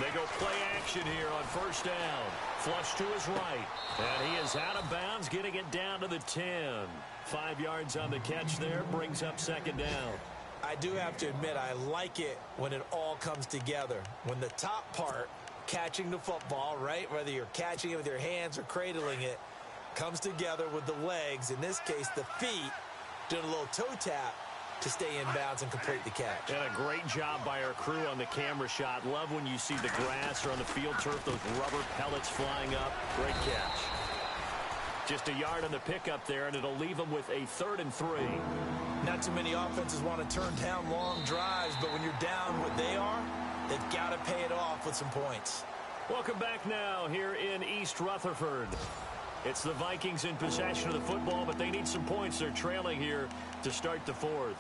B: They go play action here on 1st down. Flush to his right. And he is out of bounds, getting it down to the 10. 5 yards on the catch there, brings up 2nd down.
C: I do have to admit, I like it when it all comes together. When the top part, catching the football, right, whether you're catching it with your hands or cradling it, comes together with the legs, in this case the feet, doing a little toe tap to stay in bounds and complete the catch.
B: And a great job by our crew on the camera shot. Love when you see the grass or on the field turf, those rubber pellets flying up. Great catch. Just a yard on the pickup there, and it'll leave them with a 3rd and 3.
C: Not too many offenses want to turn down long drives, but when you're down what they are, they've got to pay it off with some points.
B: Welcome back now here in East Rutherford. It's the Vikings in possession of the football, but they need some points. They're trailing here to start the 4th.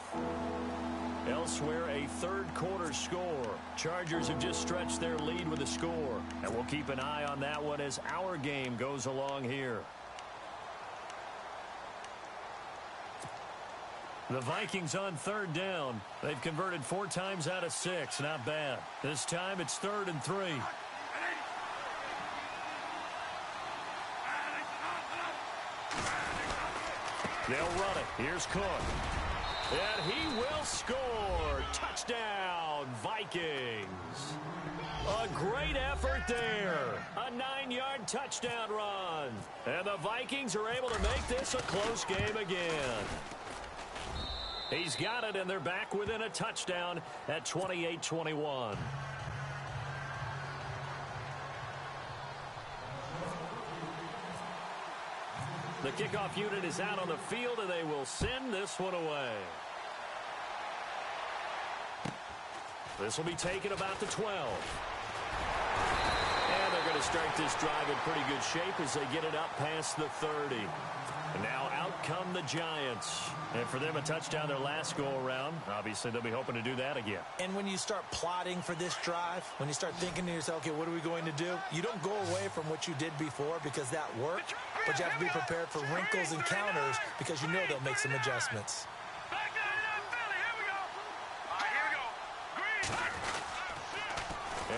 B: Elsewhere, a 3rd quarter score. Chargers have just stretched their lead with a score, and we'll keep an eye on that one as our game goes along here. The Vikings on 3rd down. They've converted 4 times out of 6. Not bad. This time it's 3rd and 3. They'll run it. Here's Cook. And he will score. Touchdown, Vikings. A great effort there. A 9-yard touchdown run. And the Vikings are able to make this a close game again. He's got it, and they're back within a touchdown at 28-21. The kickoff unit is out on the field, and they will send this one away. This will be taken about the 12. And they're going to start this drive in pretty good shape as they get it up past the 30. And now out come the Giants. And for them, a touchdown their last go-around. Obviously, they'll be hoping to do that again.
C: And when you start plotting for this drive, when you start thinking to yourself, okay, what are we going to do? You don't go away from what you did before because that worked, but you have to be prepared for wrinkles and counters because you know they'll make some adjustments.
E: Back down to Philly. Here we go. All right, here we go. Green.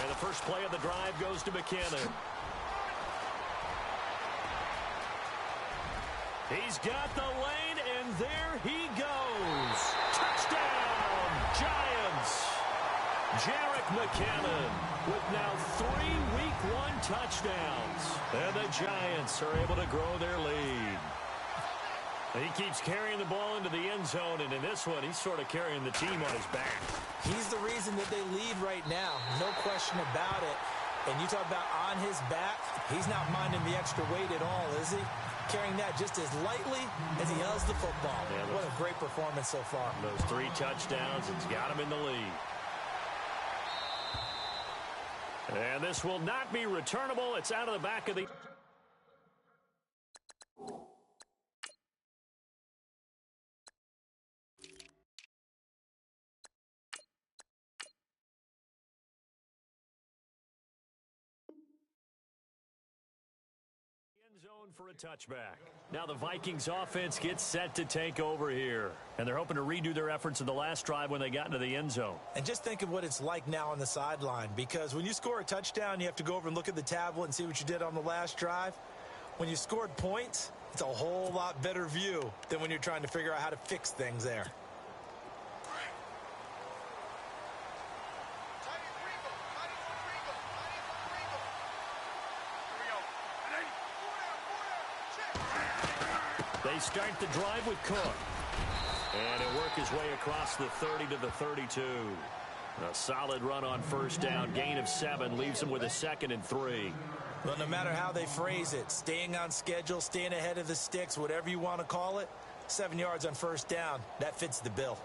B: And the first play of the drive goes to McKinnon. He's got the lane, and there he goes. Touchdown, Giants. Jerick McKinnon with now 3 Week 1 touchdowns. And the Giants are able to grow their lead. He keeps carrying the ball into the end zone, and in this one, he's sort of carrying the team on his back.
C: He's the reason that they lead right now. No question about it. And you talk about on his back, he's not minding the extra weight at all, is he? Carrying that just as lightly as he does the football. Yeah, what a great performance so far.
B: Those 3 touchdowns, it's got him in the lead. And this will not be returnable. It's out of the back of the... zone for a touchback. Now the Vikings offense gets set to take over here. And they're hoping to redo their efforts in the last drive when they got into the end zone.
C: And just think of what it's like now on the sideline. Because when you score a touchdown, you have to go over and look at the tablet and see what you did on the last drive. When you scored points, it's a whole lot better view than when you're trying to figure out how to fix things there.
B: They start the drive with Cook. And he'll work his way across the 30 to the 32. A solid run on first down. Gain of 7 leaves him with a 2nd and 3.
C: Well, no matter how they phrase it, staying on schedule, staying ahead of the sticks, whatever you want to call it, 7 yards on first down, that fits the bill.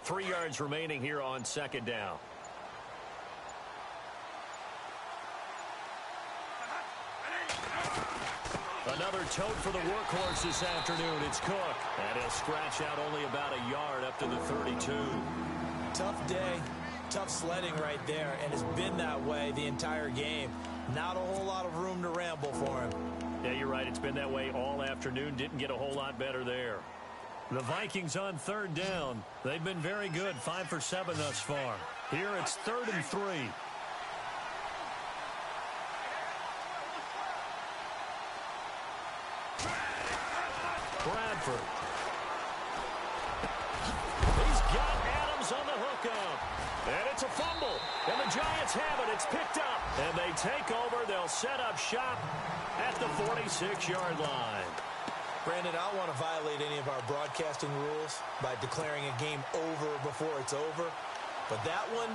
B: Three yards remaining here on second down. Another tote for the workhorse this afternoon. It's Cook. And he'll scratch out only about a yard up to the 32.
C: Tough day, tough sledding right there, and it's been that way the entire game. Not a whole lot of room to ramble for him.
B: Yeah, you're right. It's been that way all afternoon. Didn't get a whole lot better there. The Vikings on third down. They've been very good, 5 for 7 thus far. Here it's 3rd and 3. Bradford. He's got Adams on the hookup. And it's a fumble. And the Giants have it. It's picked up. And they take over. They'll set up shop at the 46-yard line.
C: Brandon, I don't want to violate any of our broadcasting rules by declaring a game over before it's over. But that one,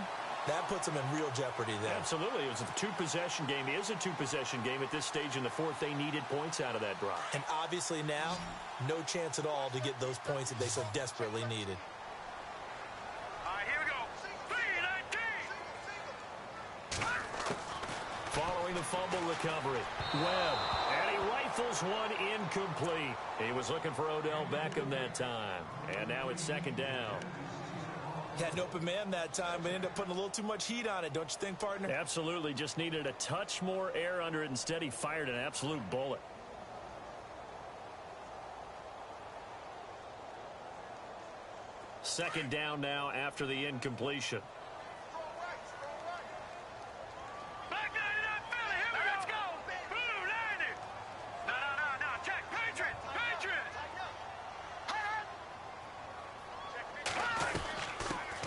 C: that puts them in real jeopardy there.
B: Absolutely. It was a two-possession game. It is a two-possession game at this stage in the fourth. They needed points out of that drive.
C: And obviously now, no chance at all to get those points that they so desperately needed.
E: All right, here we go. 3-19.
B: Following the fumble recovery, Webb. And he rifles one incomplete. He was looking for Odell Beckham that time. And now it's second down.
C: Had an open man that time, but ended up putting a little too much heat on it, don't you think, partner?
B: Absolutely. Just needed a touch more air under it. Instead, he fired an absolute bullet. Second down now after the incompletion.
E: Back nine it up, Philly. Here we go. Let's go. Blue, landing. No. Check. Patriots.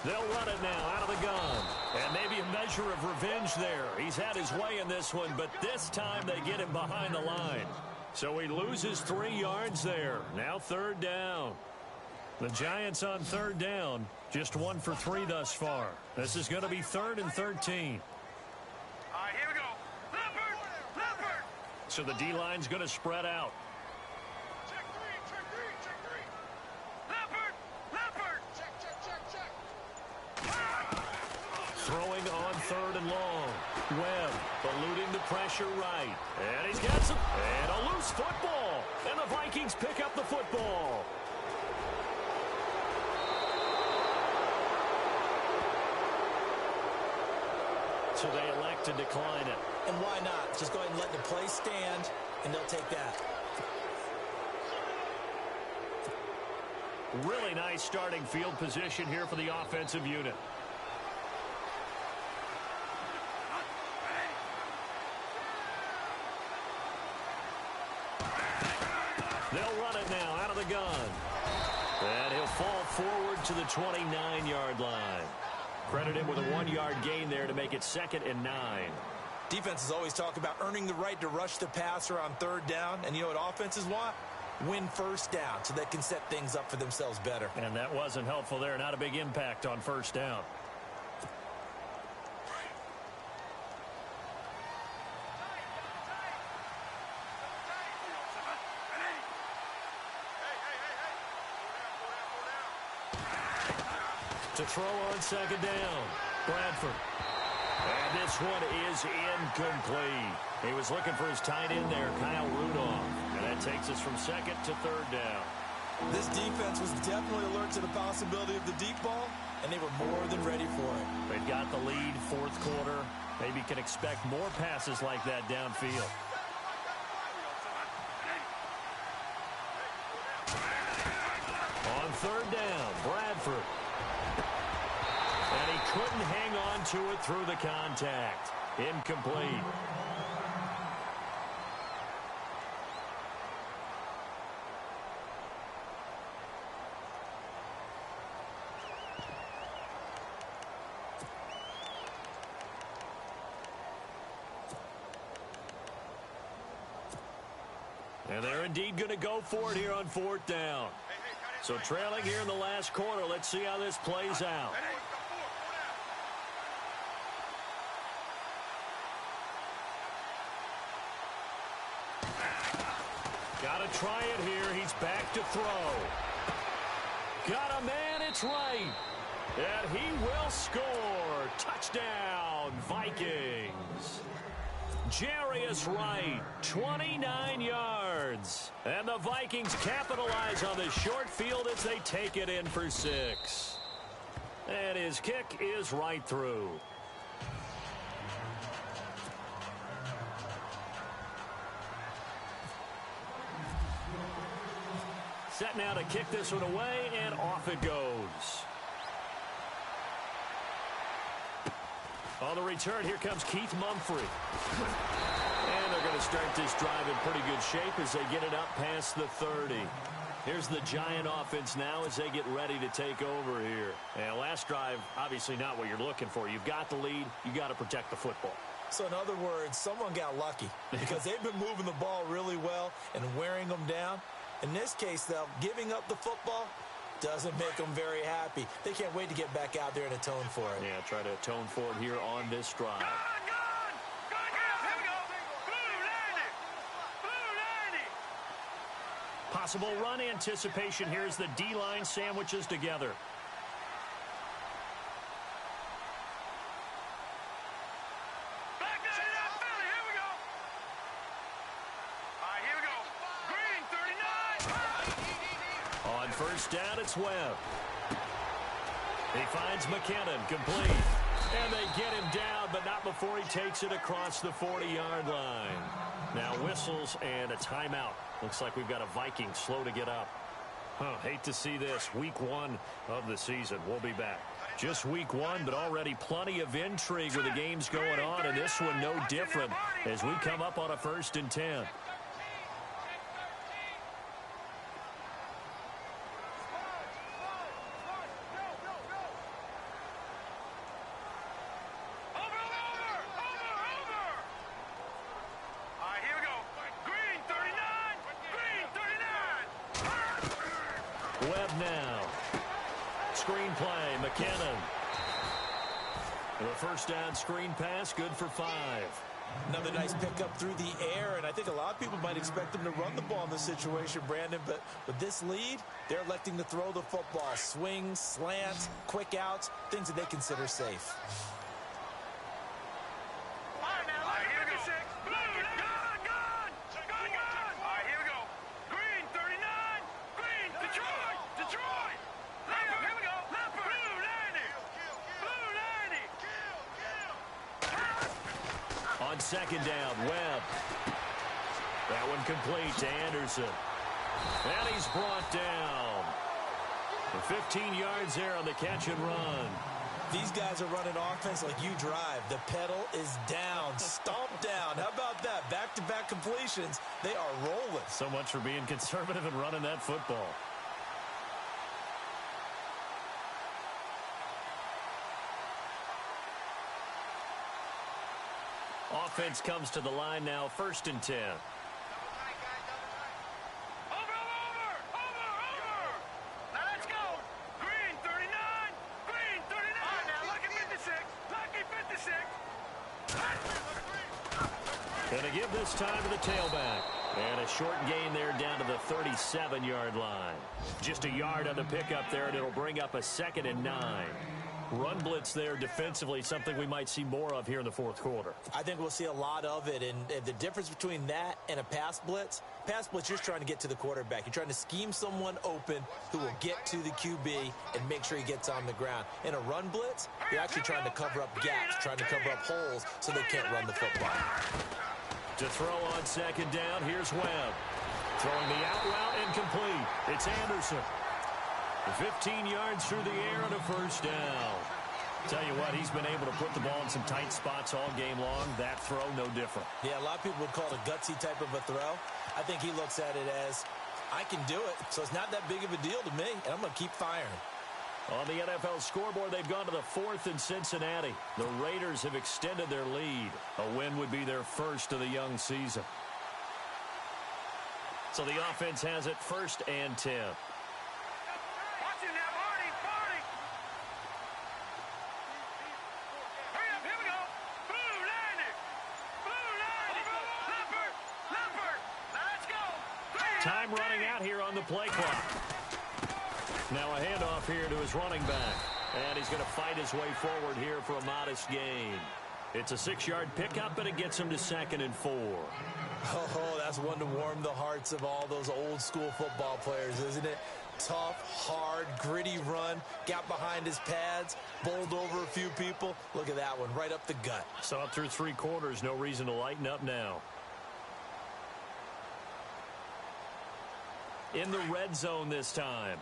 B: They'll run it now out of the gun. And maybe a measure of revenge there. He's had his way in this one, but this time they get him behind the line. So he loses 3 yards there. Now third down. The Giants on third down, just 1 for 3 thus far. This is going to be 3rd and 13.
E: All right, here we go. Leopard.
B: So the D-line's going to spread out.
D: Check three.
E: Leopard.
D: Check.
B: Throwing on 3rd and long. Webb eluding the pressure right. And he's got some. And a loose football. And the Vikings pick up the football. So they elect to decline it.
C: And why not? Just go ahead and let the play stand, and they'll take that.
B: Really nice starting field position here for the offensive unit. They'll run it now out of the gun. And he'll fall forward to the 29-yard line. Credit him with a 1-yard gain there to make it 2nd and 9.
C: Defenses always talk about earning the right to rush the passer on third down. And you know what offenses want? Win first down so they can set things up for themselves better.
B: And that wasn't helpful there. Not a big impact on first down. To throw on 2nd down, Bradford. And this one is incomplete. He was looking for his tight end there, Kyle Rudolph. And that takes us from 2nd to 3rd down.
C: This defense was definitely alert to the possibility of the deep ball, and they were more than ready for it.
B: They've got the lead, 4th quarter. Maybe can expect more passes like that downfield. On 3rd down, Bradford. And he couldn't hang on to it through the contact. Incomplete. And they're indeed going to go for it here on 4th down. So trailing here in the last quarter. Let's see how this plays out. Got to try it here. He's back to throw. Got a man. It's right. And he will score. Touchdown, Vikings. Jarius Wright, 29 yards. And the Vikings capitalize on this short field as they take it in for 6. And his kick is right through. Set now to kick this one away, and off it goes. On the return, here comes Keith Mumphrey. And they're going to start this drive in pretty good shape as they get it up past the 30. Here's the Giant offense now as they get ready to take over here. And last drive, obviously not what you're looking for. You've got the lead. You got to protect the football.
C: So in other words, someone got lucky because they've been moving the ball really well and wearing them down. In this case, though, giving up the football doesn't make them very happy. They can't wait to get back out there and atone for it.
B: Yeah, try to atone for it here on this drive.
E: Gone! Here we go! Blue landing!
B: Possible run anticipation here as the D-line sandwiches together.
E: Back nine it up, Philly! Here we go! All right, here we go. Green, 39!
B: On first down, it's Webb. He finds McKinnon, complete. And they get him down, but not before he takes it across the 40-yard line. Now whistles and a timeout. Looks like we've got a Vikings slow to get up. Hate to see this. Week 1 of the season. We'll be back. Just week 1, but already plenty of intrigue with the games going on, and this one no different as we come up on a 1st and 10. Webb now. Screen play, McKinnon. The first down screen pass, good for 5.
C: Another nice pickup through the air, and I think a lot of people might expect them to run the ball in this situation, Brandon, but with this lead, they're electing to throw the football. Swings, slants, quick outs, things that they consider safe.
B: On second down, Webb. That one complete to Anderson. And he's brought down. For 15 yards there on the catch and run.
C: These guys are running offense like you drive. The pedal is down, stomped down. How about that? Back-to-back completions. They are rolling.
B: So much for being conservative and running that football. Offense comes to the line now, 1st and 10. Going to give this time to the tailback. And a short gain there down to the 37-yard line. Just a yard on the pickup there, and it'll bring up a 2nd and 9. Run blitz there defensively, something we might see more of here in the 4th quarter.
C: I think we'll see a lot of it, and the difference between that and a pass blitz, you're just trying to get to the quarterback. You're trying to scheme someone open who will get to the QB and make sure he gets on the ground. In a run blitz, you're actually trying to cover up gaps, trying to cover up holes so they can't run the football.
B: To throw on second down, here's Webb. Throwing the out route incomplete. It's Anderson. 15 yards through the air and a first down. Tell you what, he's been able to put the ball in some tight spots all game long. That throw, no different. Yeah, a lot of people would call it a gutsy type of a throw. I think he looks at it as, I can do it, so it's not that big of a deal to me, and I'm going to keep firing. On the NFL scoreboard, they've gone to the 4th in Cincinnati. The Raiders have extended their lead. A win would be their first of the young season. So the offense has it 1st and 10. Time running out here on the play clock. Now a handoff here to his running back. And he's going to fight his way forward here for a modest gain. It's a 6-yard pickup, and it gets him to 2nd and 4. Oh, that's one to warm the hearts of all those old-school football players, isn't it? Tough, hard, gritty run. Got behind his pads, bowled over a few people. Look at that one, right up the gut. Saw it through 3 quarters. No reason to lighten up now. In the red zone this time.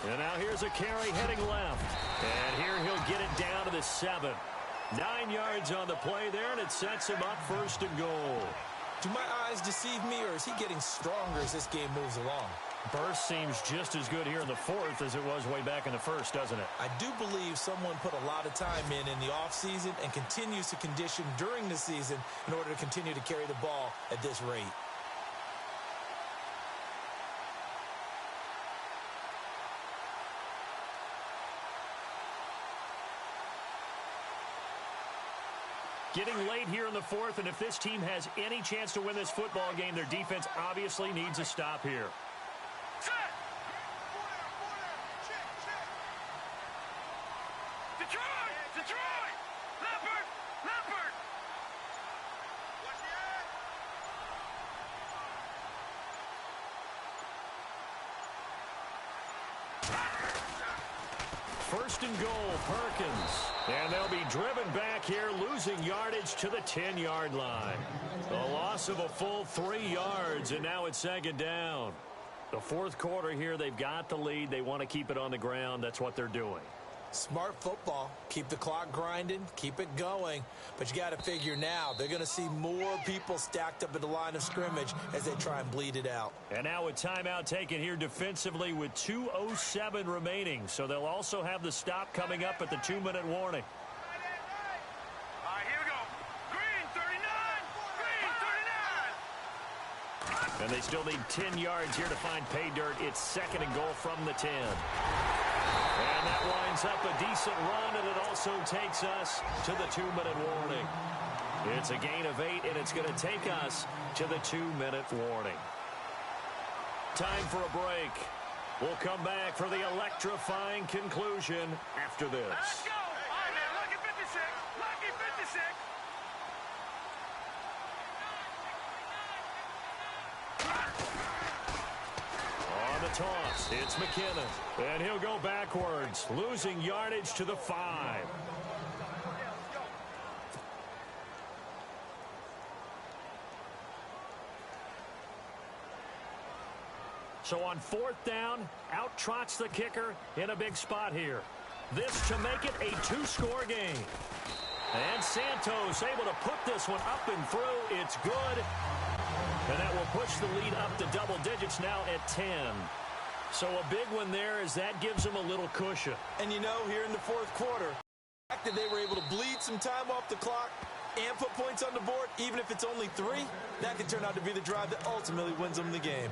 B: And now here's a carry heading left. And here he'll get it down to the 7. 9 yards on the play there, and it sets him up 1st and goal.
C: Do my eyes deceive me, or is he getting stronger as this game moves along?
B: Burst seems just as good here in the 4th as it was way back in the 1st, doesn't it?
C: I do believe someone put a lot of time in the offseason and continues to condition during the season in order to continue to carry the ball at this rate.
B: Getting late here in the fourth, and if this team has any chance to win this football game, their defense obviously needs a stop here.
E: Set. Detroit! Detroit! Leopard! Leopard! Watch the end!
B: First and goal, Perkins. And they'll be driven back here, losing yardage to the 10-yard line. A loss of a full 3 yards, and now it's second down. The fourth quarter here, they've got the lead. They want to keep it on the ground. That's what they're doing.
C: Smart football. Keep the clock grinding. Keep it going. But you got to figure now they're going to see more people stacked up at the line of scrimmage as they try and bleed it out.
B: And now a timeout taken here defensively with 2:07 remaining. So they'll also have the stop coming up at the 2-minute warning.
E: All right, here we go. Green 39! Green 39!
B: And they still need 10 yards here to find pay dirt. It's second and goal from the 10. And that winds up a decent run, and it also takes us to the 2-minute warning. It's a gain of 8, and it's going to take us to the 2-minute warning. Time for a break. We'll come back for the electrifying conclusion after this.
E: Let's go! All right, man. Lucky 56. Lucky 56.
B: On the toss, it's McKinnon. And he'll go backwards, losing yardage to the 5. So on fourth down, out trots the kicker in a big spot here. This to make it a 2-score game. And Santos able to put this one up and through. It's good. And that will push the lead up to double digits now at 10. So a big one there as that gives them a little cushion.
C: And you know, here in the fourth quarter, the fact that they were able to bleed some time off the clock and put points on the board, even if it's only 3, that could turn out to be the drive that ultimately wins them the game.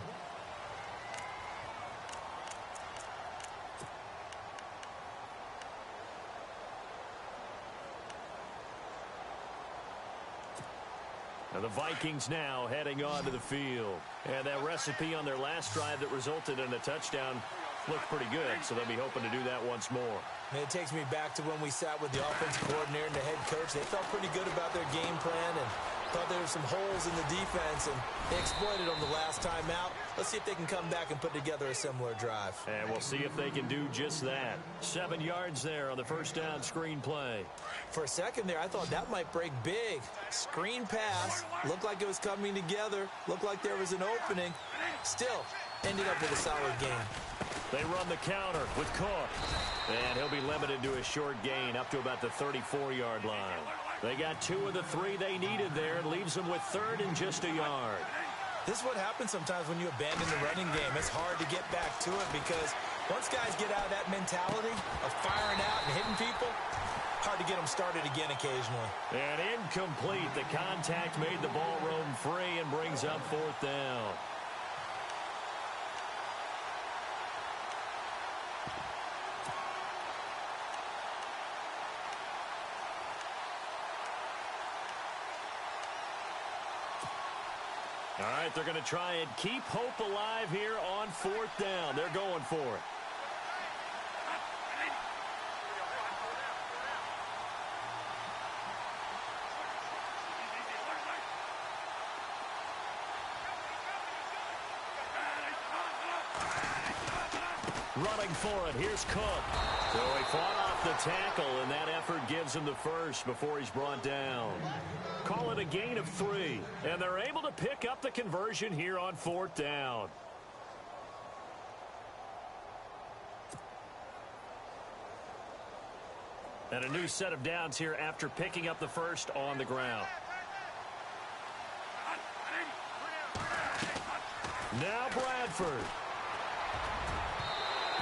B: And the Vikings now heading onto the field. And that recipe on their last drive that resulted in a touchdown looked pretty good, so they'll be hoping to do that once more.
C: And it takes me back to when we sat with the offensive coordinator and the head coach. They felt pretty good about their game plan and thought there were some holes in the defense, and they exploited them the last time out. Let's see if they can come back and put together a similar drive.
B: And we'll see if they can do just that. 7 yards there on the first down screen play.
C: For a second there, I thought that might break big. Screen pass, looked like it was coming together, looked like there was an opening. Still, ended up with a solid game.
B: They run the counter with Cook. And he'll be limited to a short gain up to about the 34-yard line. They got 2 of the 3 they needed there. It leaves them with third and just a yard.
C: This is what happens sometimes when you abandon the running game. It's hard to get back to it because once guys get out of that mentality of firing out and hitting people, hard to get them started again occasionally.
B: And incomplete. The contact made the ball roam free and brings up fourth down. All right, they're going to try and keep hope alive here on fourth down. They're going for it. Running for it, here's Cook. So he fought off the tackle, and that effort gives him the first before he's brought down. Call it a gain of 3, and they're able to pick up the conversion here on fourth down. And a new set of downs here after picking up the first on the ground. Now Bradford.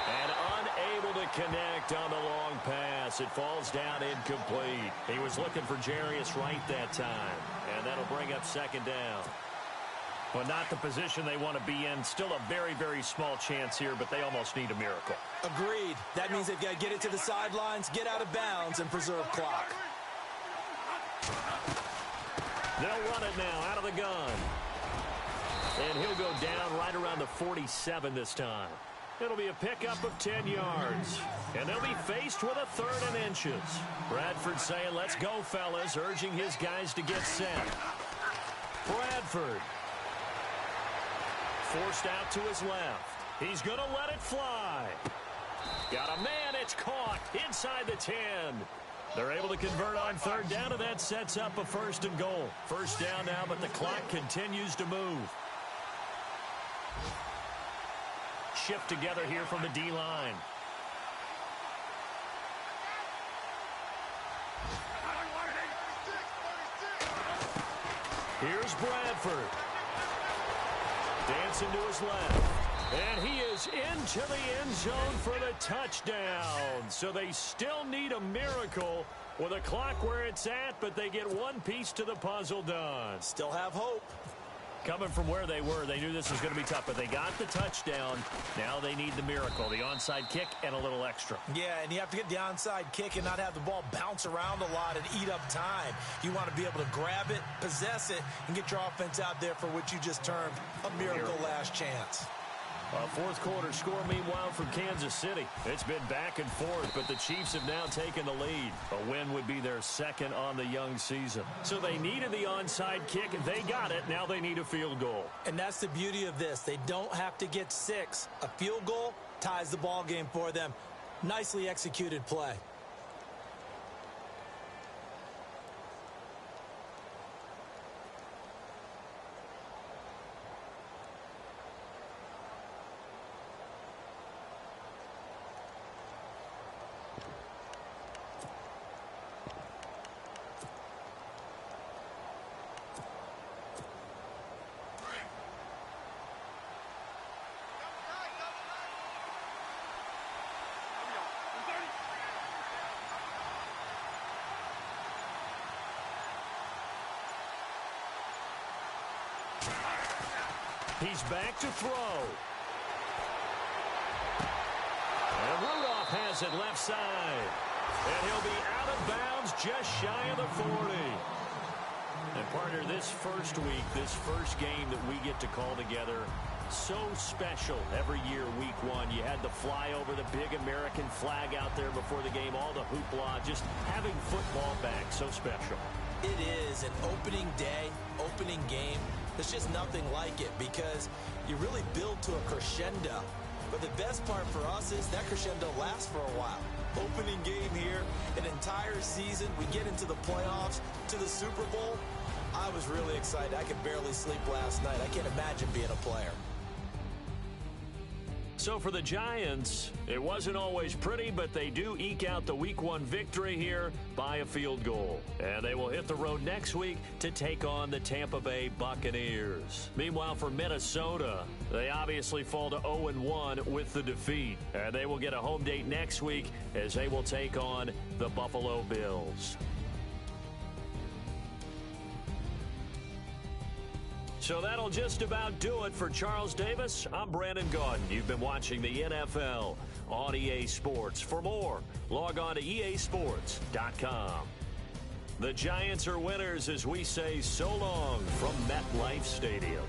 B: And unable to connect on the long pass. It falls down incomplete. He was looking for Jarius Wright that time. And that'll bring up second down. But not the position they want to be in. Still a very, very small chance here, but they almost need a miracle.
C: Agreed. That means they've got to get it to the sidelines, get out of bounds, and preserve clock.
B: They'll run it now out of the gun. And he'll go down right around the 47 this time. It'll be a pickup of 10 yards. And they'll be faced with a 3rd and inches. Bradford saying, let's go, fellas, urging his guys to get set. Bradford. Forced out to his left. He's going to let it fly. Got a man. It's caught inside the 10. They're able to convert on 3rd down, and that sets up a 1st and goal. 1st down now, but the clock continues to move. Shift together here from the D-line. Here's Bradford. Dancing to his left. And he is into the end zone for the touchdown. So they still need a miracle with a clock where it's at, but they get one piece to the puzzle done.
C: Still have hope.
B: Coming from where they were, they knew this was going to be tough, but they got the touchdown. Now they need the miracle, the onside kick and a little extra.
C: Yeah, and you have to get the onside kick and not have the ball bounce around a lot and eat up time. You want to be able to grab it, possess it, and get your offense out there for what you just termed a miracle last chance.
B: A 4th quarter score, meanwhile, from Kansas City. It's been back and forth, but the Chiefs have now taken the lead. A win would be their 2nd on the young season. So they needed the onside kick. They got it. Now they need a field goal.
C: And that's the beauty of this. They don't have to get 6. A field goal ties the ball game for them. Nicely executed play.
B: He's back to throw. And Rudolph has it left side. And he'll be out of bounds just shy of the 40. And partner, this first week, this first game that we get to call together, so special every year, week 1. You had the flyover, the big American flag out there before the game, all the hoopla, just having football back, so special.
C: It is an opening day, opening game. There's just nothing like it because you really build to a crescendo. But the best part for us is that crescendo lasts for a while. Opening game here, an entire season. We get into the playoffs, to the Super Bowl. I was really excited. I could barely sleep last night. I can't imagine being a player.
B: So for the Giants, it wasn't always pretty, but they do eke out the Week 1 victory here by a field goal. And they will hit the road next week to take on the Tampa Bay Buccaneers. Meanwhile, for Minnesota, they obviously fall to 0-1 with the defeat. And they will get a home date next week as they will take on the Buffalo Bills. So that'll just about do it for Charles Davis. I'm Brandon Gaudin. You've been watching the NFL on EA Sports. For more, log on to easports.com. The Giants are winners as we say so long from MetLife Stadium.